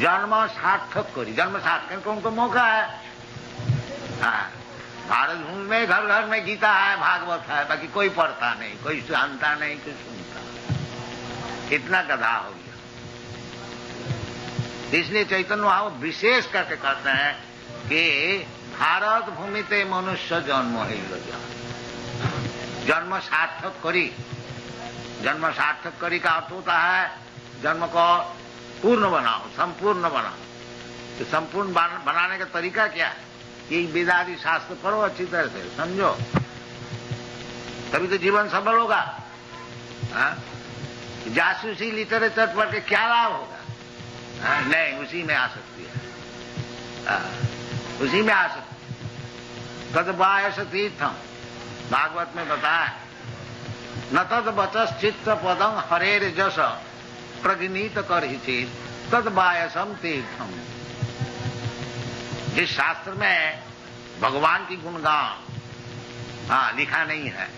जन्म सार्थक करी, जन्म सार्थक उनको मौका है। हाँ, भारत भूमि में घर घर में गीता है, भागवत है, बाकी कोई पढ़ता नहीं, कोई जानता नहीं, कोई सुनता नहीं। इतना गधा हो गया। इसलिए चैतन्य महाप्रभु विशेष करके कहते हैं कि भारत भूमि ते मनुष्य जन्म ही लगा, जन्म सार्थक करी। जन्म सार्थक करी का अर्थ होता है जन्म को पूर्ण बनाओ, संपूर्ण बनाओ। तो संपूर्ण बनाने का तरीका क्या है? ये वेदादि शास्त्र पढ़ो अच्छी तरह से, समझो, तभी तो जीवन सफल होगा। जासूसी लिटरेचर पढ़ के क्या लाभ होगा? नहीं, उसी में आ सकती है, उसी में आ सकती। तद बायस तीर्थम, भागवत में बताया, न तद बचस चित्त पदम हरेर जस प्रगनीत कर ही चीज तद बायसम तीर्थम। जिस शास्त्र में भगवान की गुणगान लिखा नहीं है,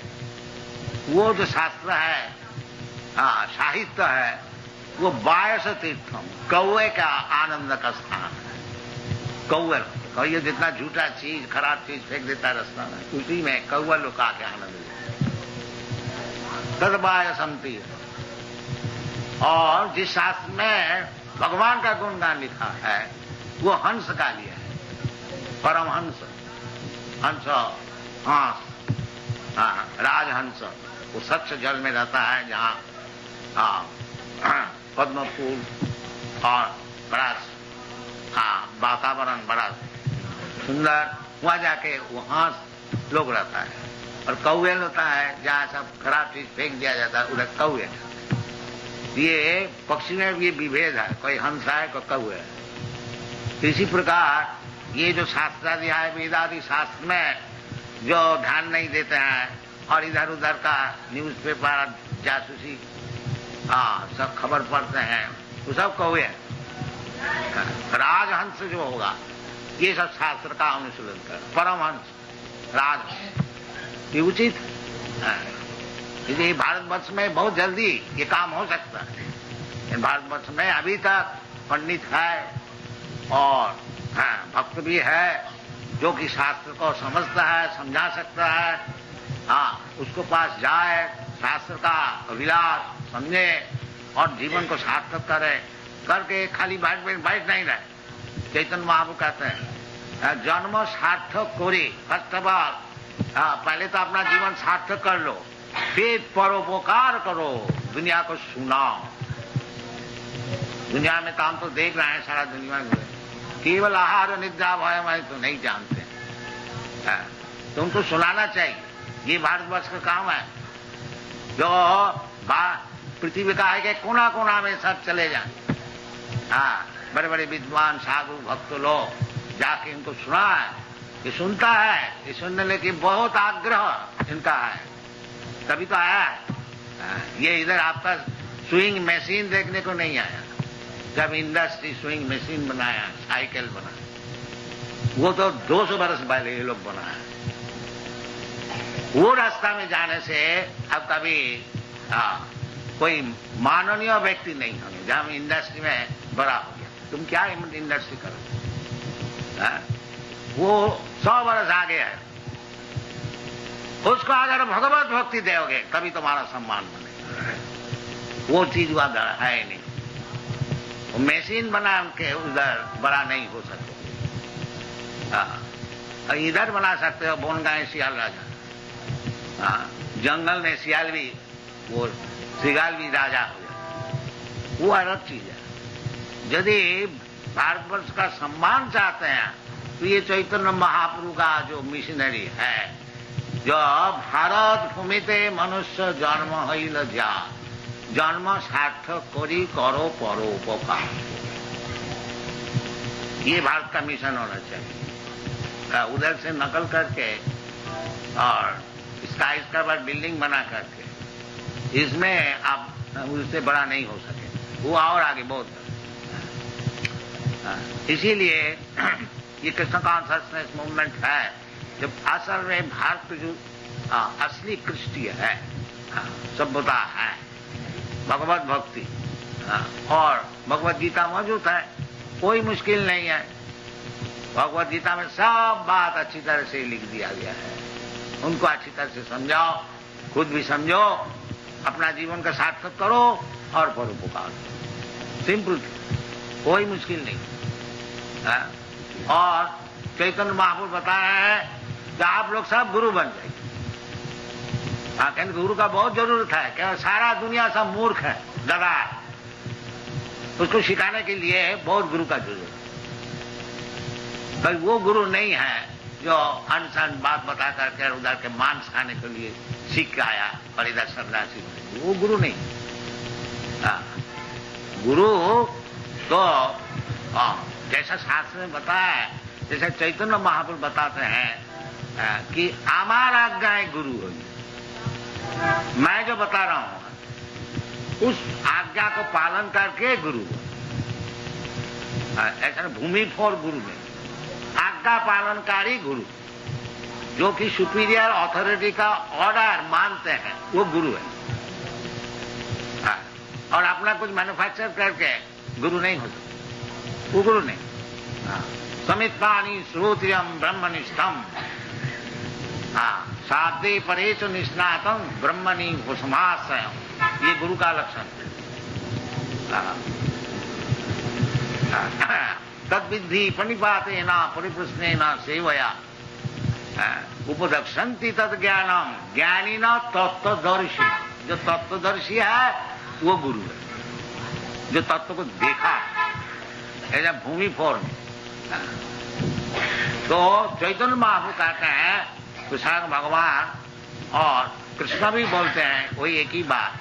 वो जो शास्त्र है, साहित्य है, वो बायस तीर्थम, कौवे का आनंद का स्थान है। कौवे ये जितना झूठा चीज, खराब चीज फेंक देता है रास्ता में, उसी में कौवा लोग आके आनंद लेते। तद बायसम तीर्थ। और जिस शास्त्र में भगवान का गुणगान लिखा है, वो हंस का लिया है, परमहंस, हंस, राजहंस। वो स्वच्छ जल में रहता है, जहाँ पद्म फूल और बड़ा वातावरण बड़ा सुंदर, वहां जाके वहां लोग रहता है। और कौवे होता है जहाँ सब खराब चीज फेंक दिया जाता है, उधर कौवे। ये पक्षी में ये विभेद है, कोई हंस है, कोई कौवे है। इसी प्रकार ये जो शास्त्रादि है, वेदादि शास्त्र में जो ध्यान नहीं देते हैं और इधर उधर का न्यूज़पेपर, जासूसी सब खबर पढ़ते हैं, वो सब कौवे हैं। राजहंस जो होगा, ये सब शास्त्र का अनुशीलन कर, परमहंस, राजहंस, ये उचित है। इसलिए भारतवर्ष में बहुत जल्दी ये काम हो सकता है। भारतवर्ष में अभी तक पंडित है और भक्त भी है, जो कि शास्त्र को समझता है, समझा सकता है। उसको पास जाए, शास्त्र का अभिलाष समझे और जीवन को सार्थक करे, करके खाली बैठ नहीं रहे। चैतन्य महाप्रभु कहते हैं जन्म सार्थक करी, फर्स्ट ऑफ ऑल पहले तो अपना जीवन सार्थक कर लो, फिर परोपकार करो, दुनिया को सुनाओ। दुनिया में काम तो देख रहे हैं, सारा दुनिया में केवल आहार निद्रा भय मैं तो नहीं जानते। तुमको सुनाना चाहिए, ये भारतवर्ष का काम है। जो पृथ्वी का है कि कोना कोना में सब चले जाए, बड़े बड़े विद्वान साधु भक्त लोग जाके इनको सुना है, ये सुनता है, ये सुनने के बहुत आग्रह इनका है, तभी तो आया है। ये इधर आपका स्विंग मशीन देखने को नहीं आया। जब इंडस्ट्री स्विंग मशीन बनाया, साइकिल बनाया, वो तो 200 वर्ष पहले ये लोग बनाया। वो रास्ता में जाने से अब कभी कोई माननीय व्यक्ति नहीं होंगे। जब इंडस्ट्री में बड़ा हो गया, तुम क्या इंडस्ट्री करो, वो 100 वर्ष आगे है। उसको अगर भगवत भक्ति दोगे तभी तुम्हारा सम्मान बनेगा। वो चीज वहां है नहीं। वो मशीन बना के उधर बड़ा नहीं हो सकते। इधर बना सकते हो, बोनगांव सियाल राजा, जंगल में सियाल भी, वो सिगाल भी राजा हो जाए, वो अलग चीज है। यदि भारतवर्ष का सम्मान चाहते हैं तो ये चैतन्य महाप्रभु का जो मिशनरी है, जो भारत भूमिते मनुष्य जन्म हईल जा, जन्म सार्थक करी करो परोपकार, ये भारत का मिशन होना चाहिए। उधर से नकल करके और इसका बाद बिल्डिंग बना करके, इसमें आप उससे बड़ा नहीं हो सके, वो और आगे बहुत। इसीलिए ये कृष्ण कॉन्शसनेस मूवमेंट है, जब असल में भारत जो असली कृष्टीय है, सभ्यता है, भगवत भक्ति और भगवत गीता मौजूद है, कोई मुश्किल नहीं है। भगवद गीता में सब बात अच्छी तरह से लिख दिया गया है। उनको अच्छी तरह से समझाओ, खुद भी समझो, अपना जीवन का सार्थक करो और परोपकार करो। सिंपल, कोई मुश्किल नहीं है। और चैतन्य महाप्रभु बताया है कि आप लोग सब गुरु बन जाएंगे। कहते गुरु का बहुत जरूरत है, क्या सारा दुनिया सब मूर्ख है, गधा है, उसको सिखाने के लिए बहुत गुरु का जरूरत है। पर वो गुरु नहीं है जो अनसन बात बता करके उधर के मांस खाने के लिए सीख के आया और इधर सन्यासी बने, वो गुरु नहीं। गुरु तो जैसा शास्त्र में बताया है, जैसे चैतन्य महाप्रभु बताते हैं कि हमारा आज्ञा गुरु होगी। मैं जो बता रहा हूं उस आज्ञा को पालन करके गुरु। ऐसा भूमि फोर गुरु नहीं, आज्ञा पालनकारी गुरु, जो कि सुपीरियर अथॉरिटी का ऑर्डर मानते हैं, वो गुरु है। और अपना कुछ मैन्युफैक्चर करके गुरु नहीं हो सकता, वो गुरु नहीं। समित्पानि श्रोत्रियम ब्रह्मनिष्ठम, शाब्दे परेच निष्णातम ब्रह्मणि उपसमाश्रयम्, ये गुरु का लक्षण है। तद्विद्धि प्रणिपातेन परिप्रश्नेन सेवया उपदक्षन्ति तद ज्ञानम, ज्ञानी न तत्वदर्शी। जो तत्वदर्शी है वो गुरु है, जो तत्व को देखा ऐसा भूमि फोर में। तो चैतन्य महाप्रभु कहते हैं, कृष्ण भगवान और कृष्ण भी बोलते हैं वही एक ही बात।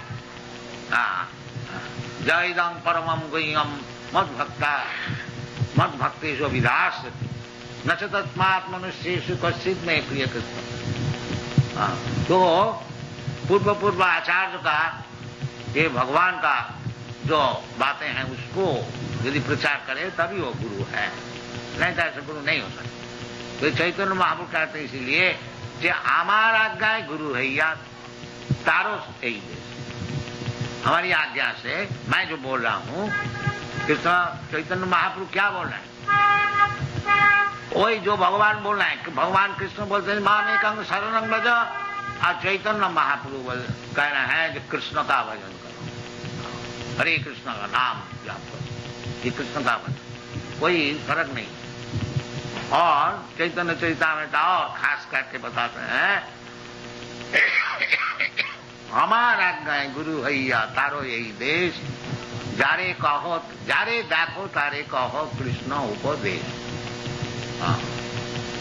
जयदं परमं गुह्यं मद भक्तेषु विदास न च तस्मात् मनुष्येषु कश्चित् में प्रिय कृष्ण। तो पूर्व आचार्य का, ये भगवान का जो बातें हैं उसको यदि प्रचार करे तभी वो गुरु है, नहीं तो ऐसे गुरु नहीं हो सकता। तो चैतन्य महाप्रभु कहते हैं इसीलिए कि हमारा आज्ञा गुरु है या तारो यही देश। हमारी आज्ञा से मैं जो बोल रहा हूं, कृष्ण चैतन्य महाप्रभु क्या बोल रहे हैं, वही जो भगवान बोल रहे हैं कि भगवान कृष्ण बोलते हैं मामेकं शरणं व्रज, और चैतन्य महाप्रभु कह रहे हैं कि कृष्ण का भजन करो, हरे कृष्ण का नाम जाप करो, ये कृष्ण का भजन, कोई फर्क नहीं। और चैतन्य चरितामृत और खास करके बताते हैं हमारा आज्ञा गुरु हैया तारो यही देश, जारे कहो जारे देखो तारे कहो कृष्ण उपदेश।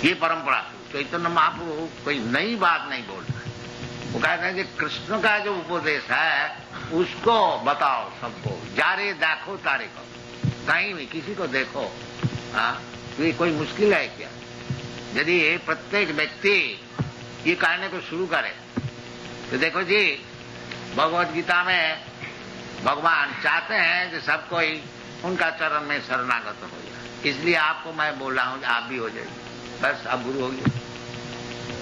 ये परंपरा चैतन्य महाप्रभु कोई नई बात नहीं बोल रहे, वो कहते हैं कि कृष्ण का जो उपदेश है उसको बताओ सबको, जारे देखो तारे कहो, कहीं भी किसी को देखो। तो ये कोई मुश्किल है क्या? यदि प्रत्येक व्यक्ति ये कहने को शुरू करे तो देखो जी, भगवद गीता में भगवान चाहते हैं कि सब कोई उनका चरण में शरणागत हो जाए, इसलिए आपको मैं बोल रहा हूं कि आप भी हो जाइए, बस आप गुरु हो गए।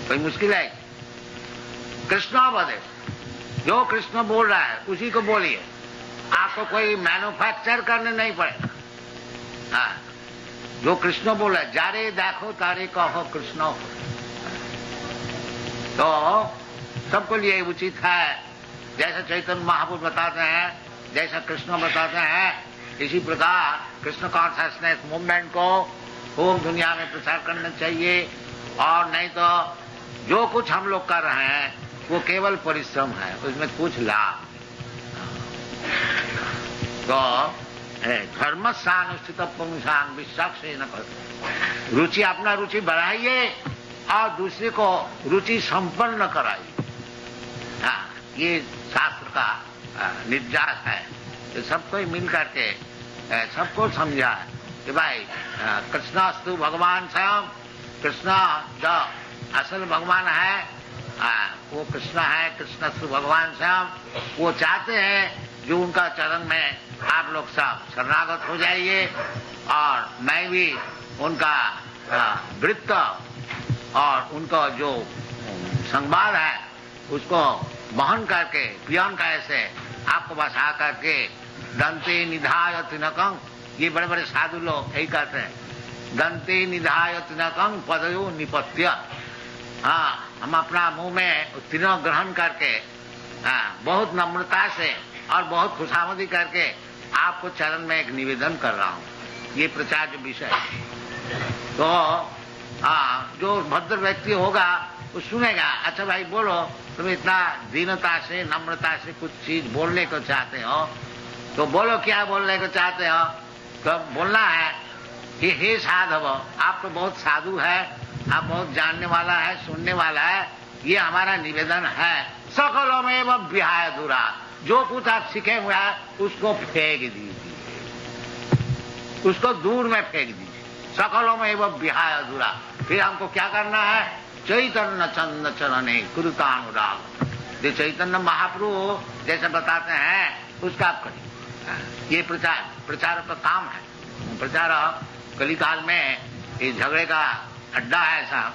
कोई मुश्किल है? कृष्णोपदेश, जो कृष्ण बोल रहा है उसी को बोलिए, आपको कोई मैन्युफैक्चर करने नहीं पड़ेगा। जो कृष्ण बोल रहा है, जारे देखो तारे कहो कृष्ण, तो सबको लिए उचित है। जैसा चैतन्य महाप्रभु बताते हैं, जैसा कृष्ण बताते हैं, इसी प्रकार कृष्ण कॉन्शियसनेस मूवमेंट को पूरी दुनिया में प्रचार करना चाहिए। और नहीं तो जो कुछ हम लोग कर रहे हैं वो केवल परिश्रम है, उसमें कुछ लाभ। तो धर्मस्यानुष्ठित पुंसांग विश्वास न कर, रुचि अपना रुचि बढ़ाइए और दूसरे को रुचि संपन्न कराइए। ये शास्त्र का निर्देश है। तो सबको मिल करके सबको समझा कि भाई कृष्णास्तु भगवान स्वयं, कृष्ण जो असल भगवान है वो कृष्ण है, कृष्णास्तु भगवान स्वयं। वो चाहते हैं जो उनका चरण में आप लोग सब शरणागत हो जाइए, और मैं भी उनका वृत्त और उनका जो संवाद है उसको वहन करके पियन का ऐसे आपको बसा करके दंते निधाय तिनकं ये बड़े बड़े साधु लोग यही कहते हैं, दंते निधाय तिनकं पदयो निपत्य। हाँ, हम अपना मुंह में तीनों ग्रहण करके, हाँ, बहुत नम्रता से और बहुत खुशामदी करके आपको चरण में एक निवेदन कर रहा हूँ। ये प्रचार जो विषय है, तो जो भद्र व्यक्ति होगा वो सुनेगा, अच्छा भाई बोलो, तुम इतना दीनता से नम्रता से कुछ चीज बोलने को चाहते हो, तो बोलो क्या बोलने को चाहते हो। तो बोलना है कि हे साधव, आप तो बहुत साधु है, आप बहुत जानने वाला है, सुनने वाला है, ये हमारा निवेदन है, सकलों में वह विहाय दूरा, जो कुछ आप सीखे हुए हैं उसको फेंक दीजिए, उसको दूर में फेंक दीजिए, सकलों में वह विहाय दूरा। फिर हमको क्या करना है, चैतन्य चंद चरणे कृतानुराग, जो चैतन्य महाप्रभु जैसे बताते हैं उसका आप करिए। ये प्रचार का काम है। प्रचार कलिकाल में ये झगड़े का अड्डा है साहब,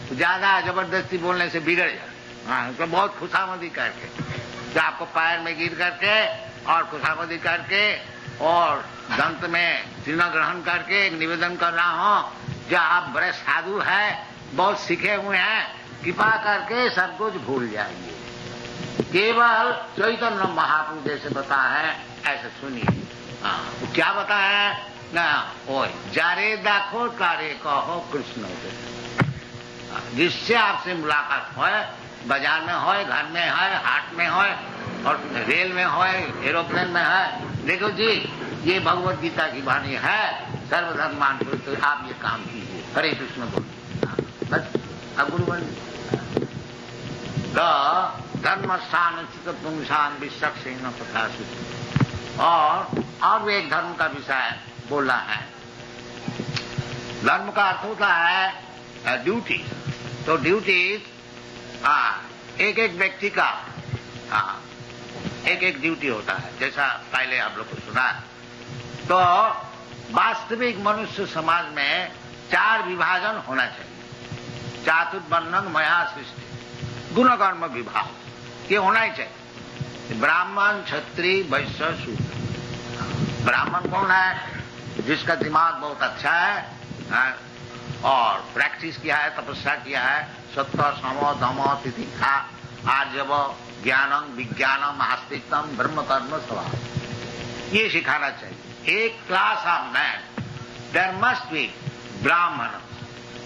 तो ज्यादा जबरदस्ती बोलने से बिगड़ जाए। हाँ, तो बहुत खुशामदी करके, जो आपको पैर में गिर करके और खुशामदी करके और दंत में तीर्ण ग्रहण करके एक निवेदन कर रहा हूँ, जो आप बड़े साधु हैं, बहुत सीखे हुए हैं, कृपा करके सब कुछ भूल जाइए, केवल चैतन्य महाप्रभु जैसे बता है ऐसे सुनिए। हाँ, तो क्या बता है ना, ओ जारे देखो तारे कहो कृष्ण, जिससे आपसे मुलाकात हो, बाजार में हो, घर में है, हाट में हो और रेल में हो, एरोप्लेन में है, देखो जी ये भगवत गीता की वाणी है, सर्वधर्मान तो आप ये काम कीजिए, हरे कृष्ण बोलिए, बस अब गुरु बन। तो धर्म स्थान स्थित पुंसान विश्वक्षेण प्रकाशित। और भी एक धर्म का विषय बोलना है। धर्म का अर्थ होता है ड्यूटी। तो ड्यूटी एक एक व्यक्ति का एक एक ड्यूटी होता है, जैसा पहले आप लोग को सुना। तो वास्तविक मनुष्य समाज में 4 विभाजन होना चाहिए। चातुर्वर्णन मया सृष्टि, गुण कर्म विभाग, ये होना ही चाहिए। ब्राह्मण, क्षत्रिय, वैश्य, शूद्र। ब्राह्मण कौन है, जिसका दिमाग बहुत अच्छा है और प्रैक्टिस किया है, तपस्या किया है, सत्य सम दम तितिक्षा आर्जव ज्ञानम विज्ञानम आस्तिकम ब्रह्म कर्म स्वभाव, ये सिखाना चाहिए। एक class of man there must be Brahmin,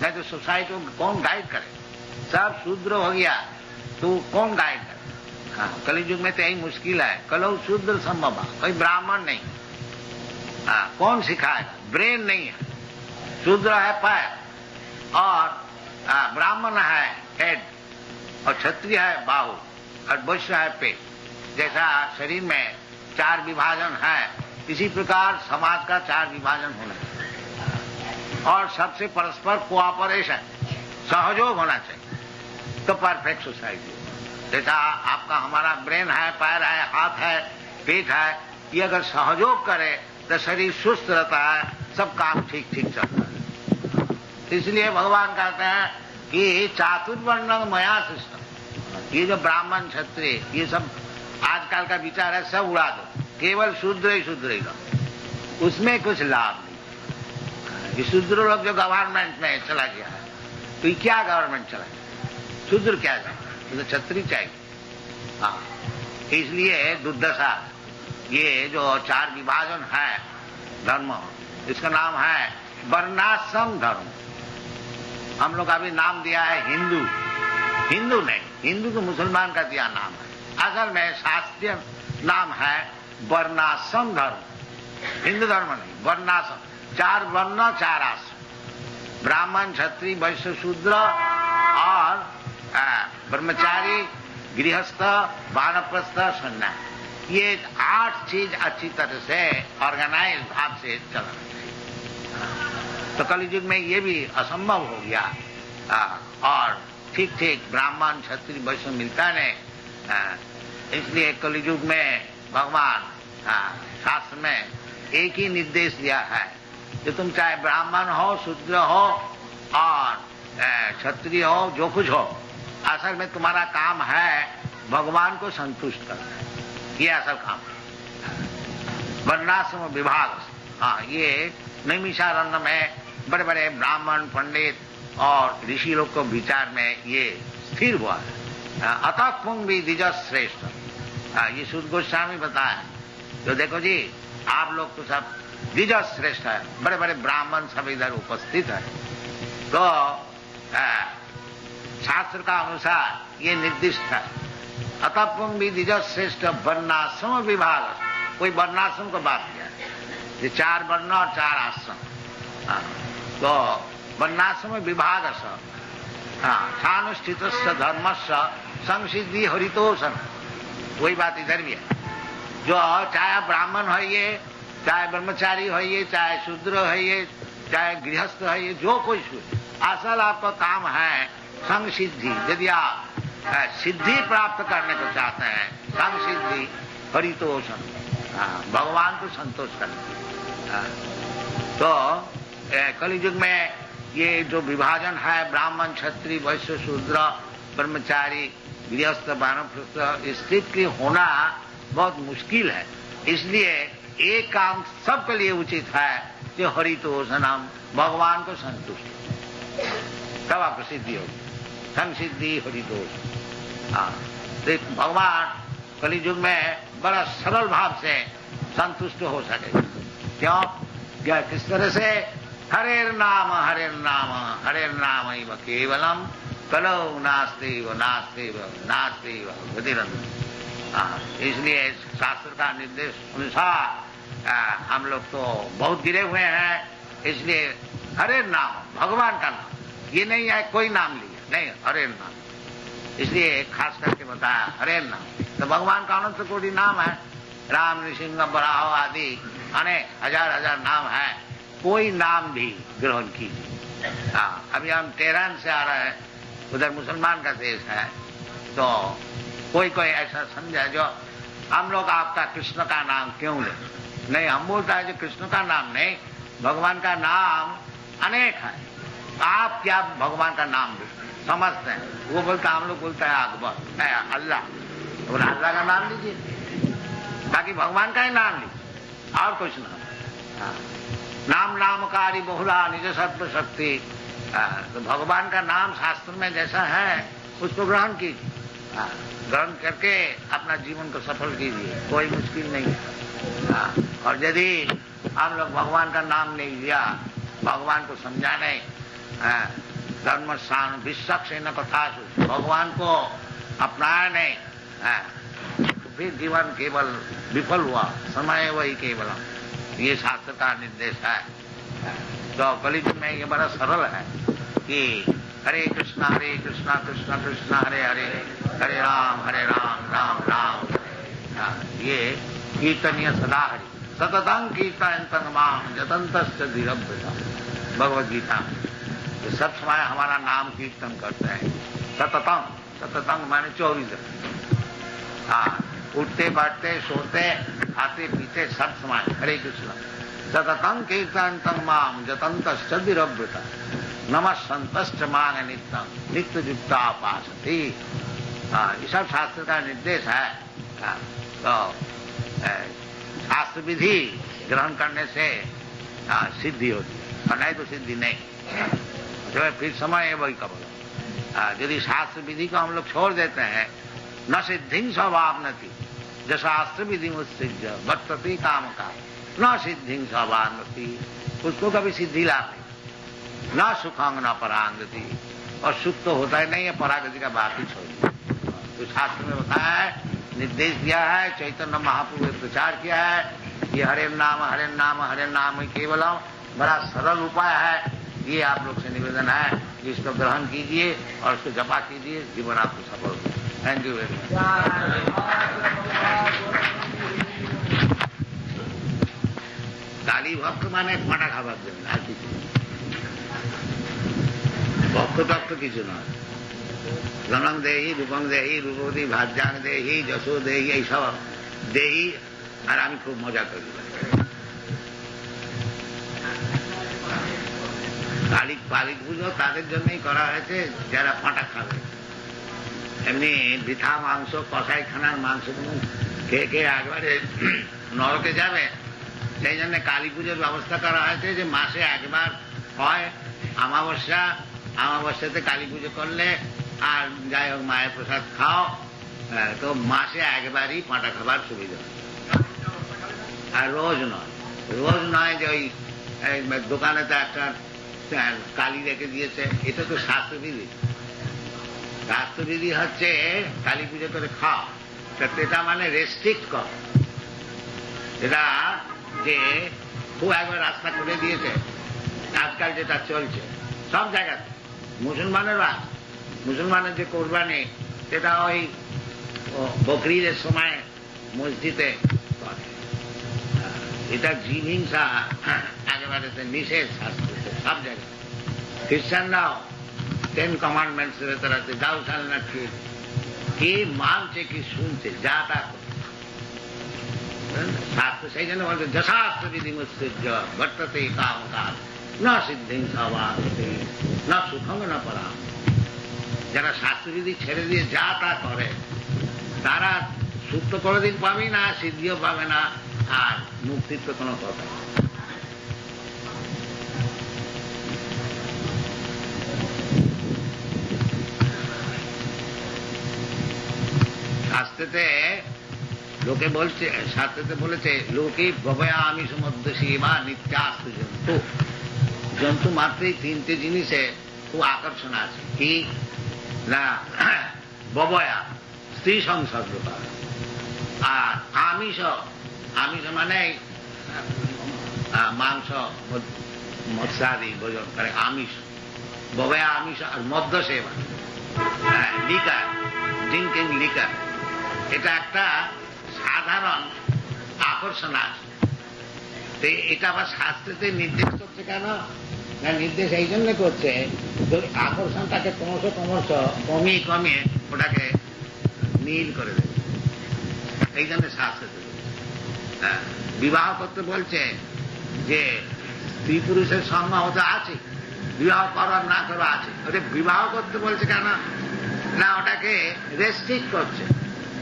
नहीं तो सोसाइटी को कौन गाइड करे। सब शूद्र हो गया तो कौन गाइड करे। हाँ, कलयुग में तो यही मुश्किल है, कलो शूद्र संभव, कोई ब्राह्मण नहीं। हाँ, कौन सिखाएगा, ब्रेन नहीं है, शूद्र है पैर और ब्राह्मण है हेड और क्षत्रिय है बाहु और वैश्य है पेट। जैसा शरीर में 4 विभाजन है, इसी प्रकार समाज का 4 विभाजन होना चाहिए और सबसे परस्पर कोऑपरेशन, सहयोग होना चाहिए, तो परफेक्ट सोसाइटी। जैसा आपका हमारा ब्रेन है, पैर है, हाथ है, पेट है, ये अगर सहयोग करे तो शरीर सुस्त रहता है, सब काम ठीक ठीक चलता है। इसलिए भगवान कहते हैं कि चातुर्वर्ण मया सृष्टि। ये जो ब्राह्मण क्षत्रिय ये सब आजकल का विचार है, सब उड़ा दो, केवल शूद्र ही का, उसमें कुछ लाभ नहीं। ये शूद्र लोग जो गवर्नमेंट में चला गया है, तो ये क्या गवर्नमेंट चला गया, शूद्र क्या जाए, तो क्षत्रिय चाहिए। हाँ, इसलिए दुर्दशा। ये जो 4 विभाजन है धर्म, इसका नाम है वर्णाश्रम धर्म। हम लोग अभी नाम दिया है हिंदू। हिंदू नहीं, हिंदू तो मुसलमान का दिया नाम है, असल में शास्त्रीय नाम है वर्णाश्रम धर्म। हिंदू धर्म नहीं, वर्णाश्रम, 4 वर्ण 4 आश्रम, ब्राह्मण क्षत्रिय वैश्य शूद्र और ब्रह्मचारी गृहस्थ वानप्रस्थ सन्यासी। ये 8 चीज अच्छी तरह से ऑर्गेनाइज भाव से चलना चाहिए। तो कलयुग में ये भी असंभव हो गया और ठीक ठीक ब्राह्मण क्षत्रिय वैश्य मिलता नहीं। इसलिए कलयुग में भगवान शास्त्र में एक ही निर्देश दिया है कि तुम चाहे ब्राह्मण हो, शूद्र हो और क्षत्रिय हो, जो कुछ हो, असल में तुम्हारा काम है भगवान को संतुष्ट करना। ये असल काम है। वर्णाश्रम विभाग। हाँ, ये नैमिषारण्य में बड़े बड़े ब्राह्मण पंडित और ऋषि लोग को विचार में ये स्थिर हुआ है। अतः पुंग भी द्विज श्रेष्ठ, ये शुद्ध गोस्वामी बताया। तो देखो जी, आप लोग तो सब द्विज श्रेष्ठ है, बड़े बड़े ब्राह्मण सब इधर उपस्थित है। तो शास्त्र का अनुसार ये निर्दिष्ट है, अतः पुंग भी द्विज श्रेष्ठ वर्णाश्रम विभाग। कोई वर्णाश्रम को बात किया, ये 4 वर्ण और 4 आश्रम। तो वर्णाश्रम विभाग सानुष्ठित धर्म संसिद्धि हरितोषण, वही बात इधर भी है। जो चाहे ब्राह्मण है ये, चाहे ब्रह्मचारी है ये, चाहे शूद्र है ये, चाहे गृहस्थ है ये, जो कोई असल आपका काम है संसिद्धि। यदि आप सिद्धि प्राप्त करने को चाहते हैं, संसिद्धि हरितोषण, भगवान को संतोष करना। तो कलियुग में ये जो विभाजन है, ब्राह्मण क्षत्रिय वैश्य शूद्र ब्रह्मचारी गृहस्थ वानप्रस्थ, स्थिति होना बहुत मुश्किल है। इसलिए एक काम सबके लिए उचित है कि हरितोषणम, भगवान को संतुष्ट, तब आप सिद्धि होगी, संसिद्धि हरितोष। तो भगवान कलियुग में बड़ा सरल भाव से संतुष्ट हो सके। क्यों? क्या किस तरह से? हरेर नाम हरेर नाम हरेर नाम इव केवलम कलौ नास्तेव नास्तेव नास्तेव गतिरन्त। इसलिए शास्त्र का निर्देश अनुसार हम लोग तो बहुत गिरे हुए हैं। इसलिए हरेर नाम, भगवान का नाम, ये नहीं है कोई नाम लिया, नहीं, हरेर नाम। इसलिए खास करके बताया हरेर नाम। तो भगवान का अनंत कोटि नाम है, राम नृसिंह बराह आदि अनेक हजार नाम है, कोई नाम भी ग्रहण कीजिए। अभी हम तेहरान से आ रहे हैं, उधर मुसलमान का देश है। तो कोई ऐसा समझा जो हम लोग आपका कृष्ण का नाम क्यों ले? नहीं, हम बोलता है जो कृष्ण का नाम नहीं, भगवान का नाम अनेक है, आप क्या भगवान का नाम समझते हैं? वो बोलता, हम लोग बोलता है अकबर, अल्लाह, तो अल्लाह का नाम लीजिए, बाकी भगवान का ही नाम लीजिए, और कुछ नाम। नाम नामकारी बहुला निज सत्व शक्ति। तो भगवान का नाम शास्त्र में जैसा है उसको ग्रहण कीजिए, ग्रहण करके अपना जीवन को सफल कीजिए, कोई मुश्किल नहीं है। और यदि हम लोग भगवान का नाम नहीं लिया, भगवान को समझा नहीं, धर्म स्थान विश्वक्षेण कथा, भगवान को अपनाया नहीं, तो फिर जीवन केवल विफल हुआ, समय वही केवल। ये शास्त्र का निर्देश है। तो कलियुग में ये बड़ा सरल है कि हरे कृष्णा कृष्णा कृष्णा हरे हरे, हरे राम राम राम। ये कीर्तनीय सदा हरि, सततं कीर्तयन्तं मां यतन्तश्च धीरभृता, भगवद गीता। तो सब समय हमारा नाम कीर्तन करते हैं, सततं माने 24 घंटे, उठते बैठते सोते खाते पीते सब समय हरे कृष्ण। सततं कीर्तयन्तं मां यतन्तश्च धीरभृता, नमः संतश्च मांग नित्यं नित्य युक्ता उपासते। ये सब शास्त्र का निर्देश है। तो शास्त्र विधि ग्रहण करने से सिद्धि होती है, और नहीं तो सिद्धि नहीं। जो फिर समय है वही कबल। यदि शास्त्र विधि को हम लोग छोड़ देते हैं, न सिद्धि स्वभावनति, जो शास्त्र विधि मुत्सिज्य वर्तते काम का, न सिद्धि स्वभावनति, उसको कभी सिद्धि लाभ नहीं, न सुखांग न परांगति, और सुख तो होता ही नहीं है, परागति का बात ही छोड़िए। तो शास्त्र में बताया है, निर्देश दिया है, चैतन्य महाप्रभु ने प्रचार किया है, ये हरे नाम केवलम, बड़ा सरल उपाय है। ये आप लोग से निवेदन है कि इसको ग्रहण कीजिए और उसको जपा कीजिए, जीवन आपको सफल हो। Thank you very much. Kali भक्त माने पटाखा भक्त, আর কিছু ভক্ত কিছু নয়। রণং দেহি রূপং দেহি রূপবতী ভাজ্যাং দেহি যশো দেহি, এইসব দেহি, আর আমি খুব মজা করি। কালী পুজো তাদের জন্যই করা হয়েছে যারা পাঁটা খাবে। এমনি বৃথা মাংস, কষাই খানার মাংস খেয়ে একবারে নরকে যাবে, সেই জন্য কালী পুজোর ব্যবস্থা করা হয়েছে যে মাসে একবার হয় অমাবস্যা, অমাবস্যাতে কালী পুজো করলে আর যাই হোক মায়ের প্রসাদ খাও, তো মাসে একবারই পাঁটা খাবার সুবিধা। আর রোজ নয়, রোজ নয় যে ওই দোকানেতে একটা কালী রেখে দিয়েছে, এটা তো শাস্ত্রবিধি। শাস্ত্রবিধি হচ্ছে কালী পুজো করে খাও, এটা মানে রেস্ট্রিক্ট কর। এটা যে খুব একবার রাস্তা করে দিয়েছে আজকাল যেটা চলছে সব জায়গাতে, মুসলমানের যে কোরবানি সেটা ওই বকরিদের সময় মসজিদে করে। এটা জীব হিংসা একেবারে নিষেধ শাস্ত্রে সব জায়গায়। খ্রিস্টানরাও 10 কমান্ডমেন্টস ভেতরে দাউ শাল নট কিল, কি মানছে কি শুনছে যা তা শাস্ত্র। সেই জন্য বলছে যশাস্ত্র বিধি মুৎসৃজ্য বর্ততে কাম কাল না সিদ্ধিংসা না সুখম না পরাম। যারা শাস্ত্রবিধি ছেড়ে দিয়ে যা তা করে তারা সুখ তো কোনোদিন পাবে না, সিদ্ধিও পাবে না, আর মুক্তির তো কোনো কথা। শাস্ত্রেতে লোকে বলছে, শাস্ত্রেতে বলেছে লোকে ভবয়া আমিষ মধ্যসী বা নিত্যাস্ত জন্তু। জন্তু মাত্রই 3টে জিনিসে খুব আকর্ষণ আছে। কি না, ববয়া স্ত্রী সংসর্গ করা, আর আমিষ, আমিষ মানে মাংস মৎস্যাদি ভোজন করে আমিষ। ববয়া আমিষ। আর মদ্য সেবা, লিকার, ড্রিঙ্কিং লিকার, এটা একটা সাধারণ আকর্ষণ আছে। এটা আবার শাস্ত্রেতে নির্দেশ করছে কেন না, নির্দেশ এই জন্য করছে আকর্ষণটাকে ক্রমশ কমিয়ে কমিয়ে ওটাকে নীল করে দেবে, এই জন্য শাস্ত্রেতে। বিবাহ করতে বলছে যে স্ত্রী পুরুষের সঙ্গ হতে আছে, বিবাহ করার না করা আছে। ওটা বিবাহ করতে বলছে কেন না, ওটাকে রেস্ট্রিক্ট করছে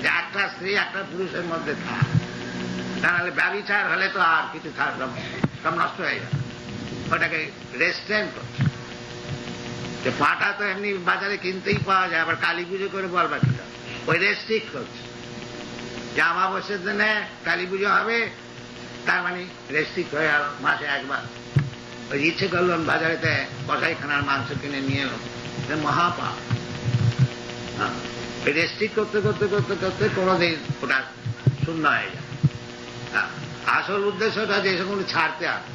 যে একটা স্ত্রী একটা পুরুষের মধ্যে থাক, তাহলে ব্যভিচার হলে তো আর কিছু থাকবে সব নষ্ট হয়ে যাবে। ওটাকে রেস্ট্রেন্ট করছে। যে পাটা তো এমনি বাজারে কিনতেই পাওয়া যায়, আবার কালী পুজো করে বলবা কিনা, ওই রেস্ট্রিক্ট করছে যে অমাবস্যার দিনে কালী পুজো হবে, তার মানে রেস্ট্রিক্ট হয়ে গেল মাসে একবার। ওই ইচ্ছে করলাম বাজারেতে কসাইখানার মাংস কিনে নিয়ে এলো, মহাপাপ। রেস্ট্রিক্ট করতে করতে করতে করতে কোনোদিন ওটা শূন্য হয়ে যায়। আসল উদ্দেশ্যটা যে এসব ছাড়তে হবে,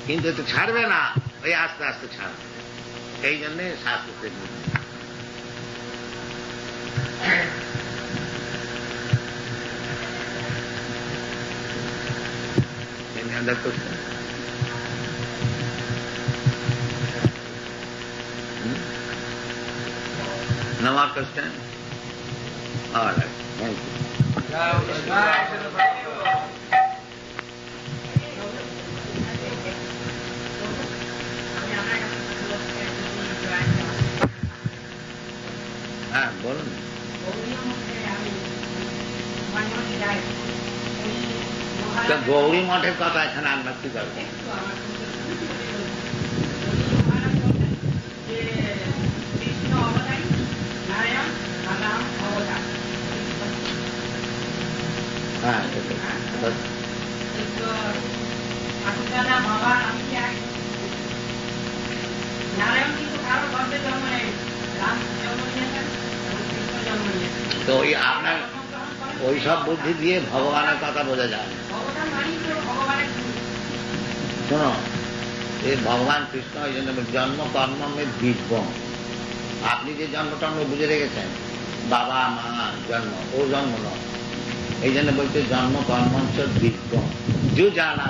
কিন্তু একটু ছাড়বে না, ওই আস্তে আস্তে ছাড়বে। এই জন্যে শাস্ত্রতে No more question? All right. Thank you. হ্যাঁ বলুন। গৌরী মঠের কথা এখানে আমরা কি করবো? হ্যাঁ তো ওই আপনার ওই সব বুদ্ধি দিয়ে ভগবানের কথা বোঝা যায়। শোনো, এই ভগবান কৃষ্ণ ওই জন্য জন্ম কর্ম দিব্যম। আপনি যে জন্ম টন্ম বুঝে রেখেছেন, বাবা মা জন্ম, ও জন্ম নয়। এই জন্য বলছে জন্ম কর্মঞ্চ দিব্যম যে জানা।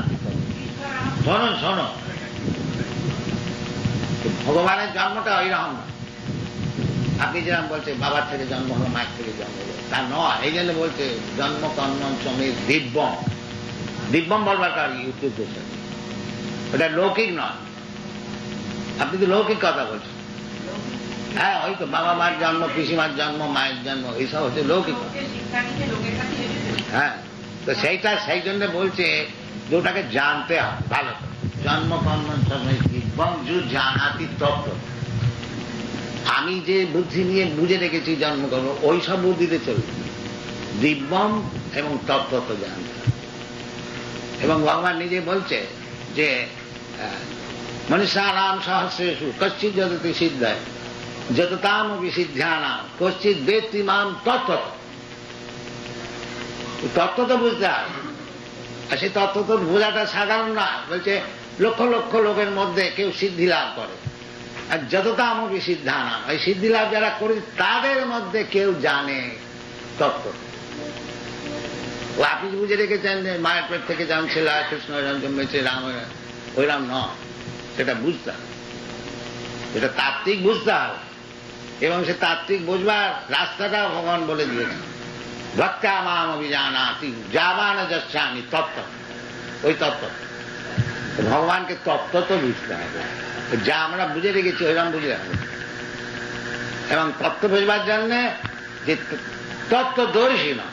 শোনো শোনো, ভগবানের জন্মটা ওই রকম না। আপনি যেরকম বলছে বাবার থেকে জন্ম হলো, মায়ের থেকে জন্ম হলো, তা নয়। এই জন্য বলছে জন্ম কর্মঞ্চমে দিব্যম। দিব্যম বলবার কার উদ্দেশ্য, ওটা লৌকিক নয়। আপনি তো লৌকিক কথা বলছেন। হ্যাঁ, ওই তো বাবা মার জন্ম, পিসিমার জন্ম, মায়ের জন্ম, এইসব হচ্ছে লৌকিক। হ্যাঁ, তো সেইটা সেই জন্য বলছে যেটাকে জানতে হবে ভালো করে। জন্ম কর্ম দিব্যম যু জানাতি তত্ত্ব, আমি যে বুদ্ধি নিয়ে বুঝে রেখেছি জন্মকর্ম, ওই সব বুদ্ধিতে চলবে। দিব্যম এবং তত্ত্ব তো জানতে হবে। এবং ভগবান নিজে বলছে যে মনুষ্যানাম সহস্রেষু কশ্চিৎ যততি সিদ্ধায় যততাম বিসিদ্ধ্যানাম কশ্চিৎ বেত্তি মাম তত্ত্ব। তত্ত্ব তো বুঝতে হবে, আর সেই তত্ত্ব তো বোঝাটা সাধারণ না। বলছে লক্ষ লক্ষ লোকের মধ্যে কেউ সিদ্ধি লাভ করে, আর যততাম বিসিদ্ধ্যানাম, এই সিদ্ধি লাভ যারা করে তাদের মধ্যে কেউ জানে তত্ত্ব। ও আপনি বুঝে রেখেছেন যে মায়ের পেট থেকে জন্মেছিল কৃষ্ণ জন্মেছে রাম, ওই রাম নয়, সেটা বুঝতে হবে, এটা তাত্ত্বিক বুঝতে হবে। এবং সে তাত্ত্বিক বুঝবার রাস্তাটা ভগবান বলে দিয়েছেন, ভক্তা মাম অভিজানাতি যাবান যচ্ছামি তত্ত্ব। ওই তত্ত্ব ভগবানকে তত্ত্ব তো বুঝতে হবে, যা আমরা বুঝে রেখেছি ওইরকম বুঝে হবে। এবং তত্ত্ব বুঝবার জন্য যে তত্ত্বদর্শী না,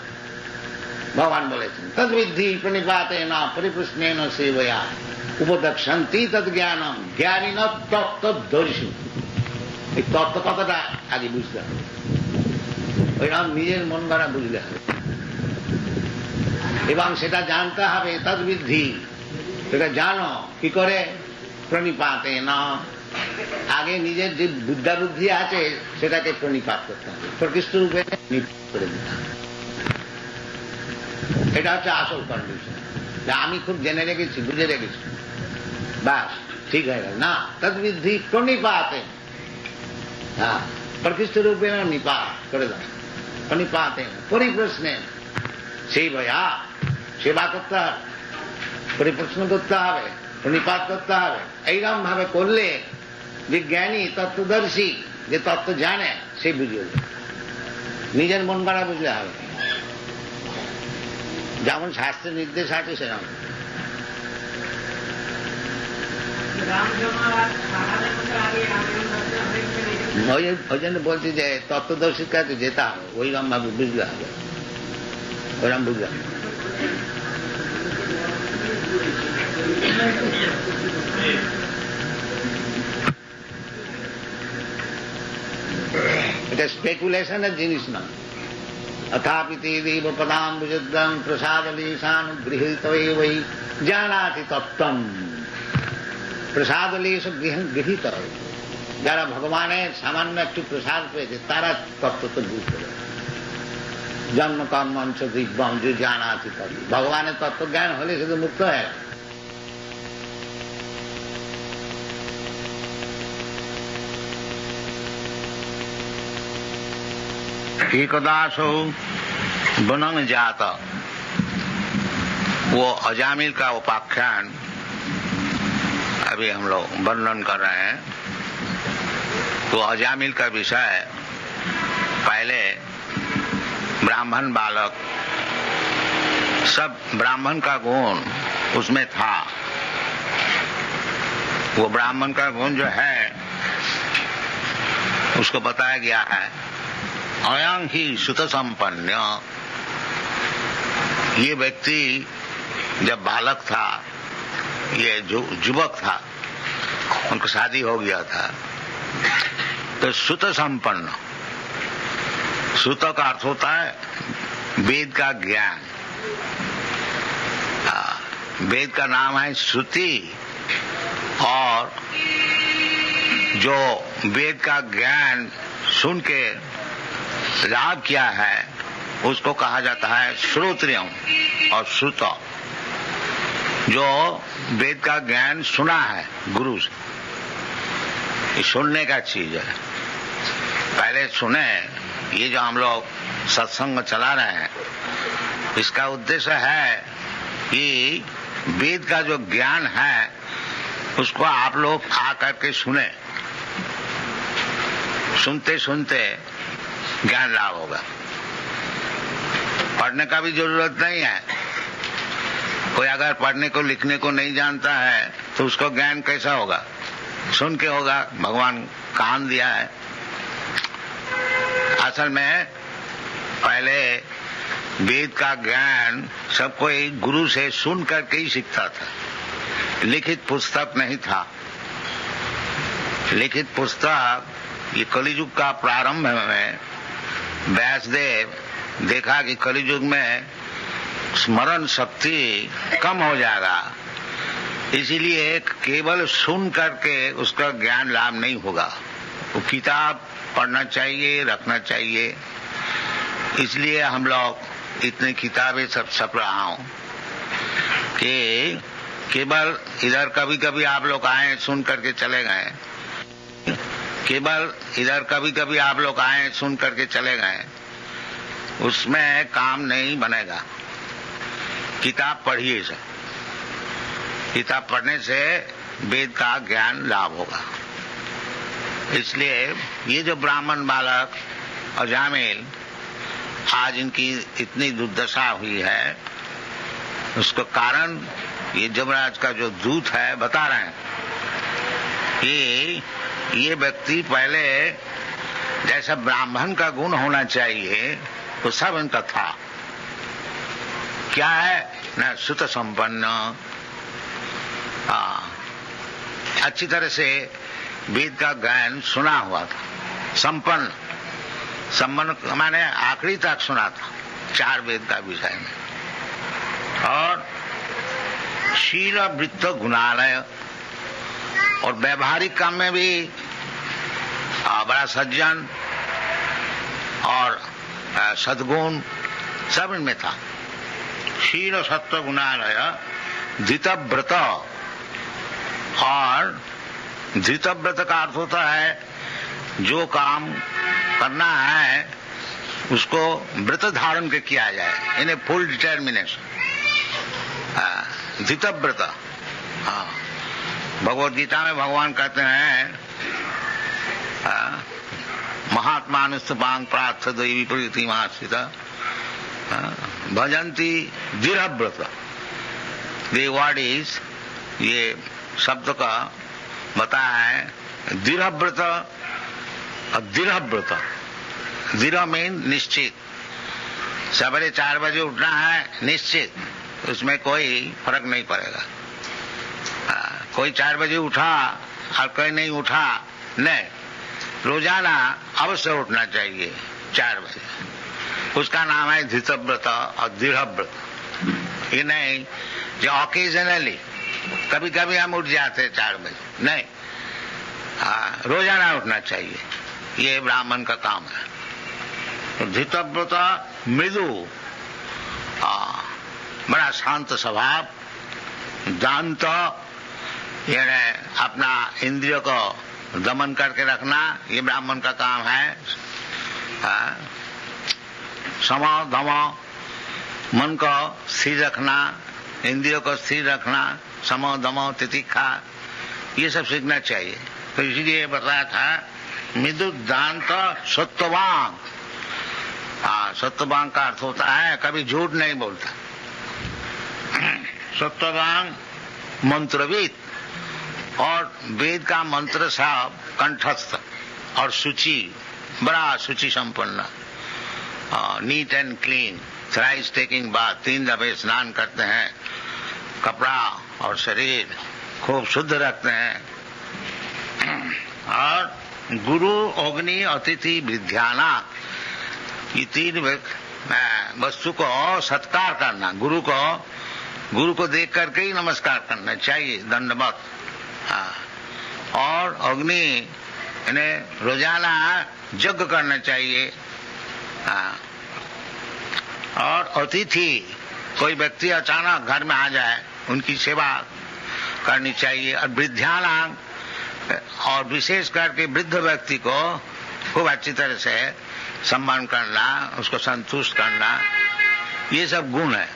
ভগবান বলেছেন তদ্বিদ্ধি প্রণিপাতে না পরিপ্রশ্নেন সেবয়া উপদক্ষন্তি তদ জ্ঞানম জ্ঞানীন তত্ত্বদর্শী। এই তত্ত্ব কথাটা আগে বুঝতে হবে, ওইরকম নিজের মন গড়া বুঝতে হবে এবং সেটা জানতে হবে। তদ্বিদ্ধি, সেটা জানো কি করে? প্রণিপাতে না, আগে নিজের যে বুদ্ধা বুদ্ধি আছে সেটাকে প্রণিপাত করতে হবে, প্রকৃষ্ট রূপে করে দিতে হবে। এটা হচ্ছে আসল কন্ডিশন, যে আমি খুব জেনে রেখেছি বুঝে রেখেছি বাস ঠিক হয়ে গেল না। তদ্বিদ্ধি প্রণিপাতে, হ্যাঁ প্রকৃষ্ট রূপে নিপাত করে দাও। প্রণিপাতে পরিপ্রশ্নে, সেই ভয়া সেবা করতে হবে, পরিপ্রশ্ন করতে হবে, প্রণিপাত করতে হবে। এইরকম ভাবে করলে যে জ্ঞানী তত্ত্বদর্শী, যে তত্ত্ব জানে, সে বুঝিয়ে দেবে। নিজের মন গড়া বুঝলে হবে, যেমন শাস্ত্রের নির্দেশ আছে সেরকম। ওই জন্য বলছি যে তত্ত্বদর্শীর কাছে যেতে হবে, ওইরকম ভাবে বুঝতে হবে, ওইরকম বুঝতে হবে। এটা স্পেকুলেশনের জিনিস না। अथापिते देव पदाम्बुजद्वं प्रसादलेशानुगृहीत वै जानाति तत्त्वं। प्रसादलेश गृहीत, যারা ভগবানের সামান্য একটু প্রসাদ পেয়েছে তারা তত্ত্ব তো বুঝতে পারে। জন্ম কর্মঞ্চ দিব্যম যে জানাতি তত্ত্ব, ভগবানের তত্ত্বজ্ঞান হলে শুধু মুক্ত হয়। एकदासो बनंग जाता, वो अजामिल का उपाख्यान अभी हम लोग वर्णन कर रहे हैं। तो अजामिल का विषय, पहले ब्राह्मण बालक, सब ब्राह्मण का गुण उसमें था। वो ब्राह्मण का गुण जो है उसको बताया गया है, अयं ही सुत संपन्न। ये व्यक्ति जब बालक था, ये युवक था, उनकी शादी हो गया था, तो सुत संपन्न, सुत का अर्थ होता है वेद का ज्ञान। वेद का नाम है श्रुति, और जो वेद का ज्ञान सुन के लाभ किया है उसको कहा जाता है श्रोत्रियम और श्रुत। जो वेद का ज्ञान सुना है गुरु से, ये सुनने का चीज है। पहले सुने, ये जो हम लोग सत्संग चला रहे हैं, इसका उद्देश्य है कि वेद का जो ज्ञान है उसको आप लोग आकर के सुने, सुनते सुनते ज्ञान लाभ होगा। पढ़ने का भी जरूरत नहीं है। कोई अगर पढ़ने को लिखने को नहीं जानता है तो उसको ज्ञान कैसा होगा? सुन के होगा। भगवान कान दिया है। असल में पहले वेद का ज्ञान सब कोई गुरु से सुन करके ही सीखता था। लिखित पुस्तक नहीं था। लिखित पुस्तक, ये कलियुग का प्रारंभ में व्यासदेव देखा कि कलियुग में स्मरण शक्ति कम हो जाएगा, इसीलिए केवल सुन करके उसका ज्ञान लाभ नहीं होगा, वो किताब पढ़ना चाहिए, रखना चाहिए। इसलिए हम लोग इतनी किताबें सब छप रहा हूं कि केवल इधर कभी कभी आप लोग आए सुन करके चले गए, केवल इधर कभी कभी आप लोग आए सुन करके चले गए, उसमें काम नहीं बनेगा। किताब पढ़िए सर, किताब पढ़ने से वेद का ज्ञान लाभ होगा। इसलिए ये जो ब्राह्मण बालक अजामिल आज इनकी इतनी दुर्दशा हुई है, उसका कारण ये जमराज का जो दूत है बता रहे हैं कि ये व्यक्ति पहले जैसा ब्राह्मण का गुण होना चाहिए तो सब इनका था। क्या है न, सुत संपन्न, अच्छी तरह से वेद का ज्ञान सुना हुआ था। संपन्न, संपन्न माने आखिरी तक सुना था 4 वेद का विषय में। और शील वृत्त गुणालय, और व्यवहारिक काम में भी बड़ा सज्जन और सद्गुण सब इनमें था। शील सत्व गुणालय, धृतव्रत, और धृतव्रत का अर्थ होता है जो काम करना है उसको व्रत धारण के किया जाए, इन्हें फुल डिटर्मिनेशन, धृतव्रत। भगवद गीता में भगवान कहते हैं महात्मानुस्तपांग प्रार्थ दैवी प्रीति महास्थित भजंती दृढ़व्रत। द वर्ड इज, ये शब्द का बताया है दृढ़व्रत और दृढ़व्रत। दृढ़ मीन निश्चित, सवेरे 4 बजे उठना है निश्चित, उसमें कोई फर्क नहीं पड़ेगा। कोई 4 बजे उठा और कोई नहीं उठा, नहीं, रोजाना अवश्य उठना चाहिए 4 बजे। उसका नाम है धृतव्रत और दृढ़व्रत। ये नहीं जो ऑकेजनली कभी कभी हम उठ जाते 4 बजे, नहीं, रोजाना उठना चाहिए। ये ब्राह्मण का काम है। तो धृतव्रत मृदु, बड़ा शांत स्वभाव, दांत, यानी अपना इंद्रियों को दमन करके रखना, ये ब्राह्मण का काम है। सम दम, मन को स्थिर रखना, इंद्रियों को स्थिर रखना, सम दम तितिक्षा, ये सब सीखना चाहिए। तो इसीलिए बताया था मृदु दांत सत्ववान। सत्ववान का अर्थ होता है कभी झूठ नहीं बोलता। सत्ववान मंत्रविद, और वेद का मंत्र सब कंठस्थ और शुचि, बड़ा शुचि संपन्न, neat and clean, thrice taking bath, 3 दफे स्नान करते हैं, कपड़ा और शरीर खूब शुद्ध रखते हैं। और गुरु, अग्नि, अतिथि, विद्याना, ये 3 वस्तु को सत्कार करना, गुरु को देख करके ही नमस्कार करना चाहिए, दंडवत। और अग्नि, इन्हें रोजाना यज्ञ करना चाहिए। और अतिथि, कोई व्यक्ति अचानक घर में आ जाए उनकी सेवा करनी चाहिए। और वृद्धानां, और विशेष करके वृद्ध व्यक्ति को खूब अच्छी तरह से सम्मान करना, उसको संतुष्ट करना, ये सब गुण है।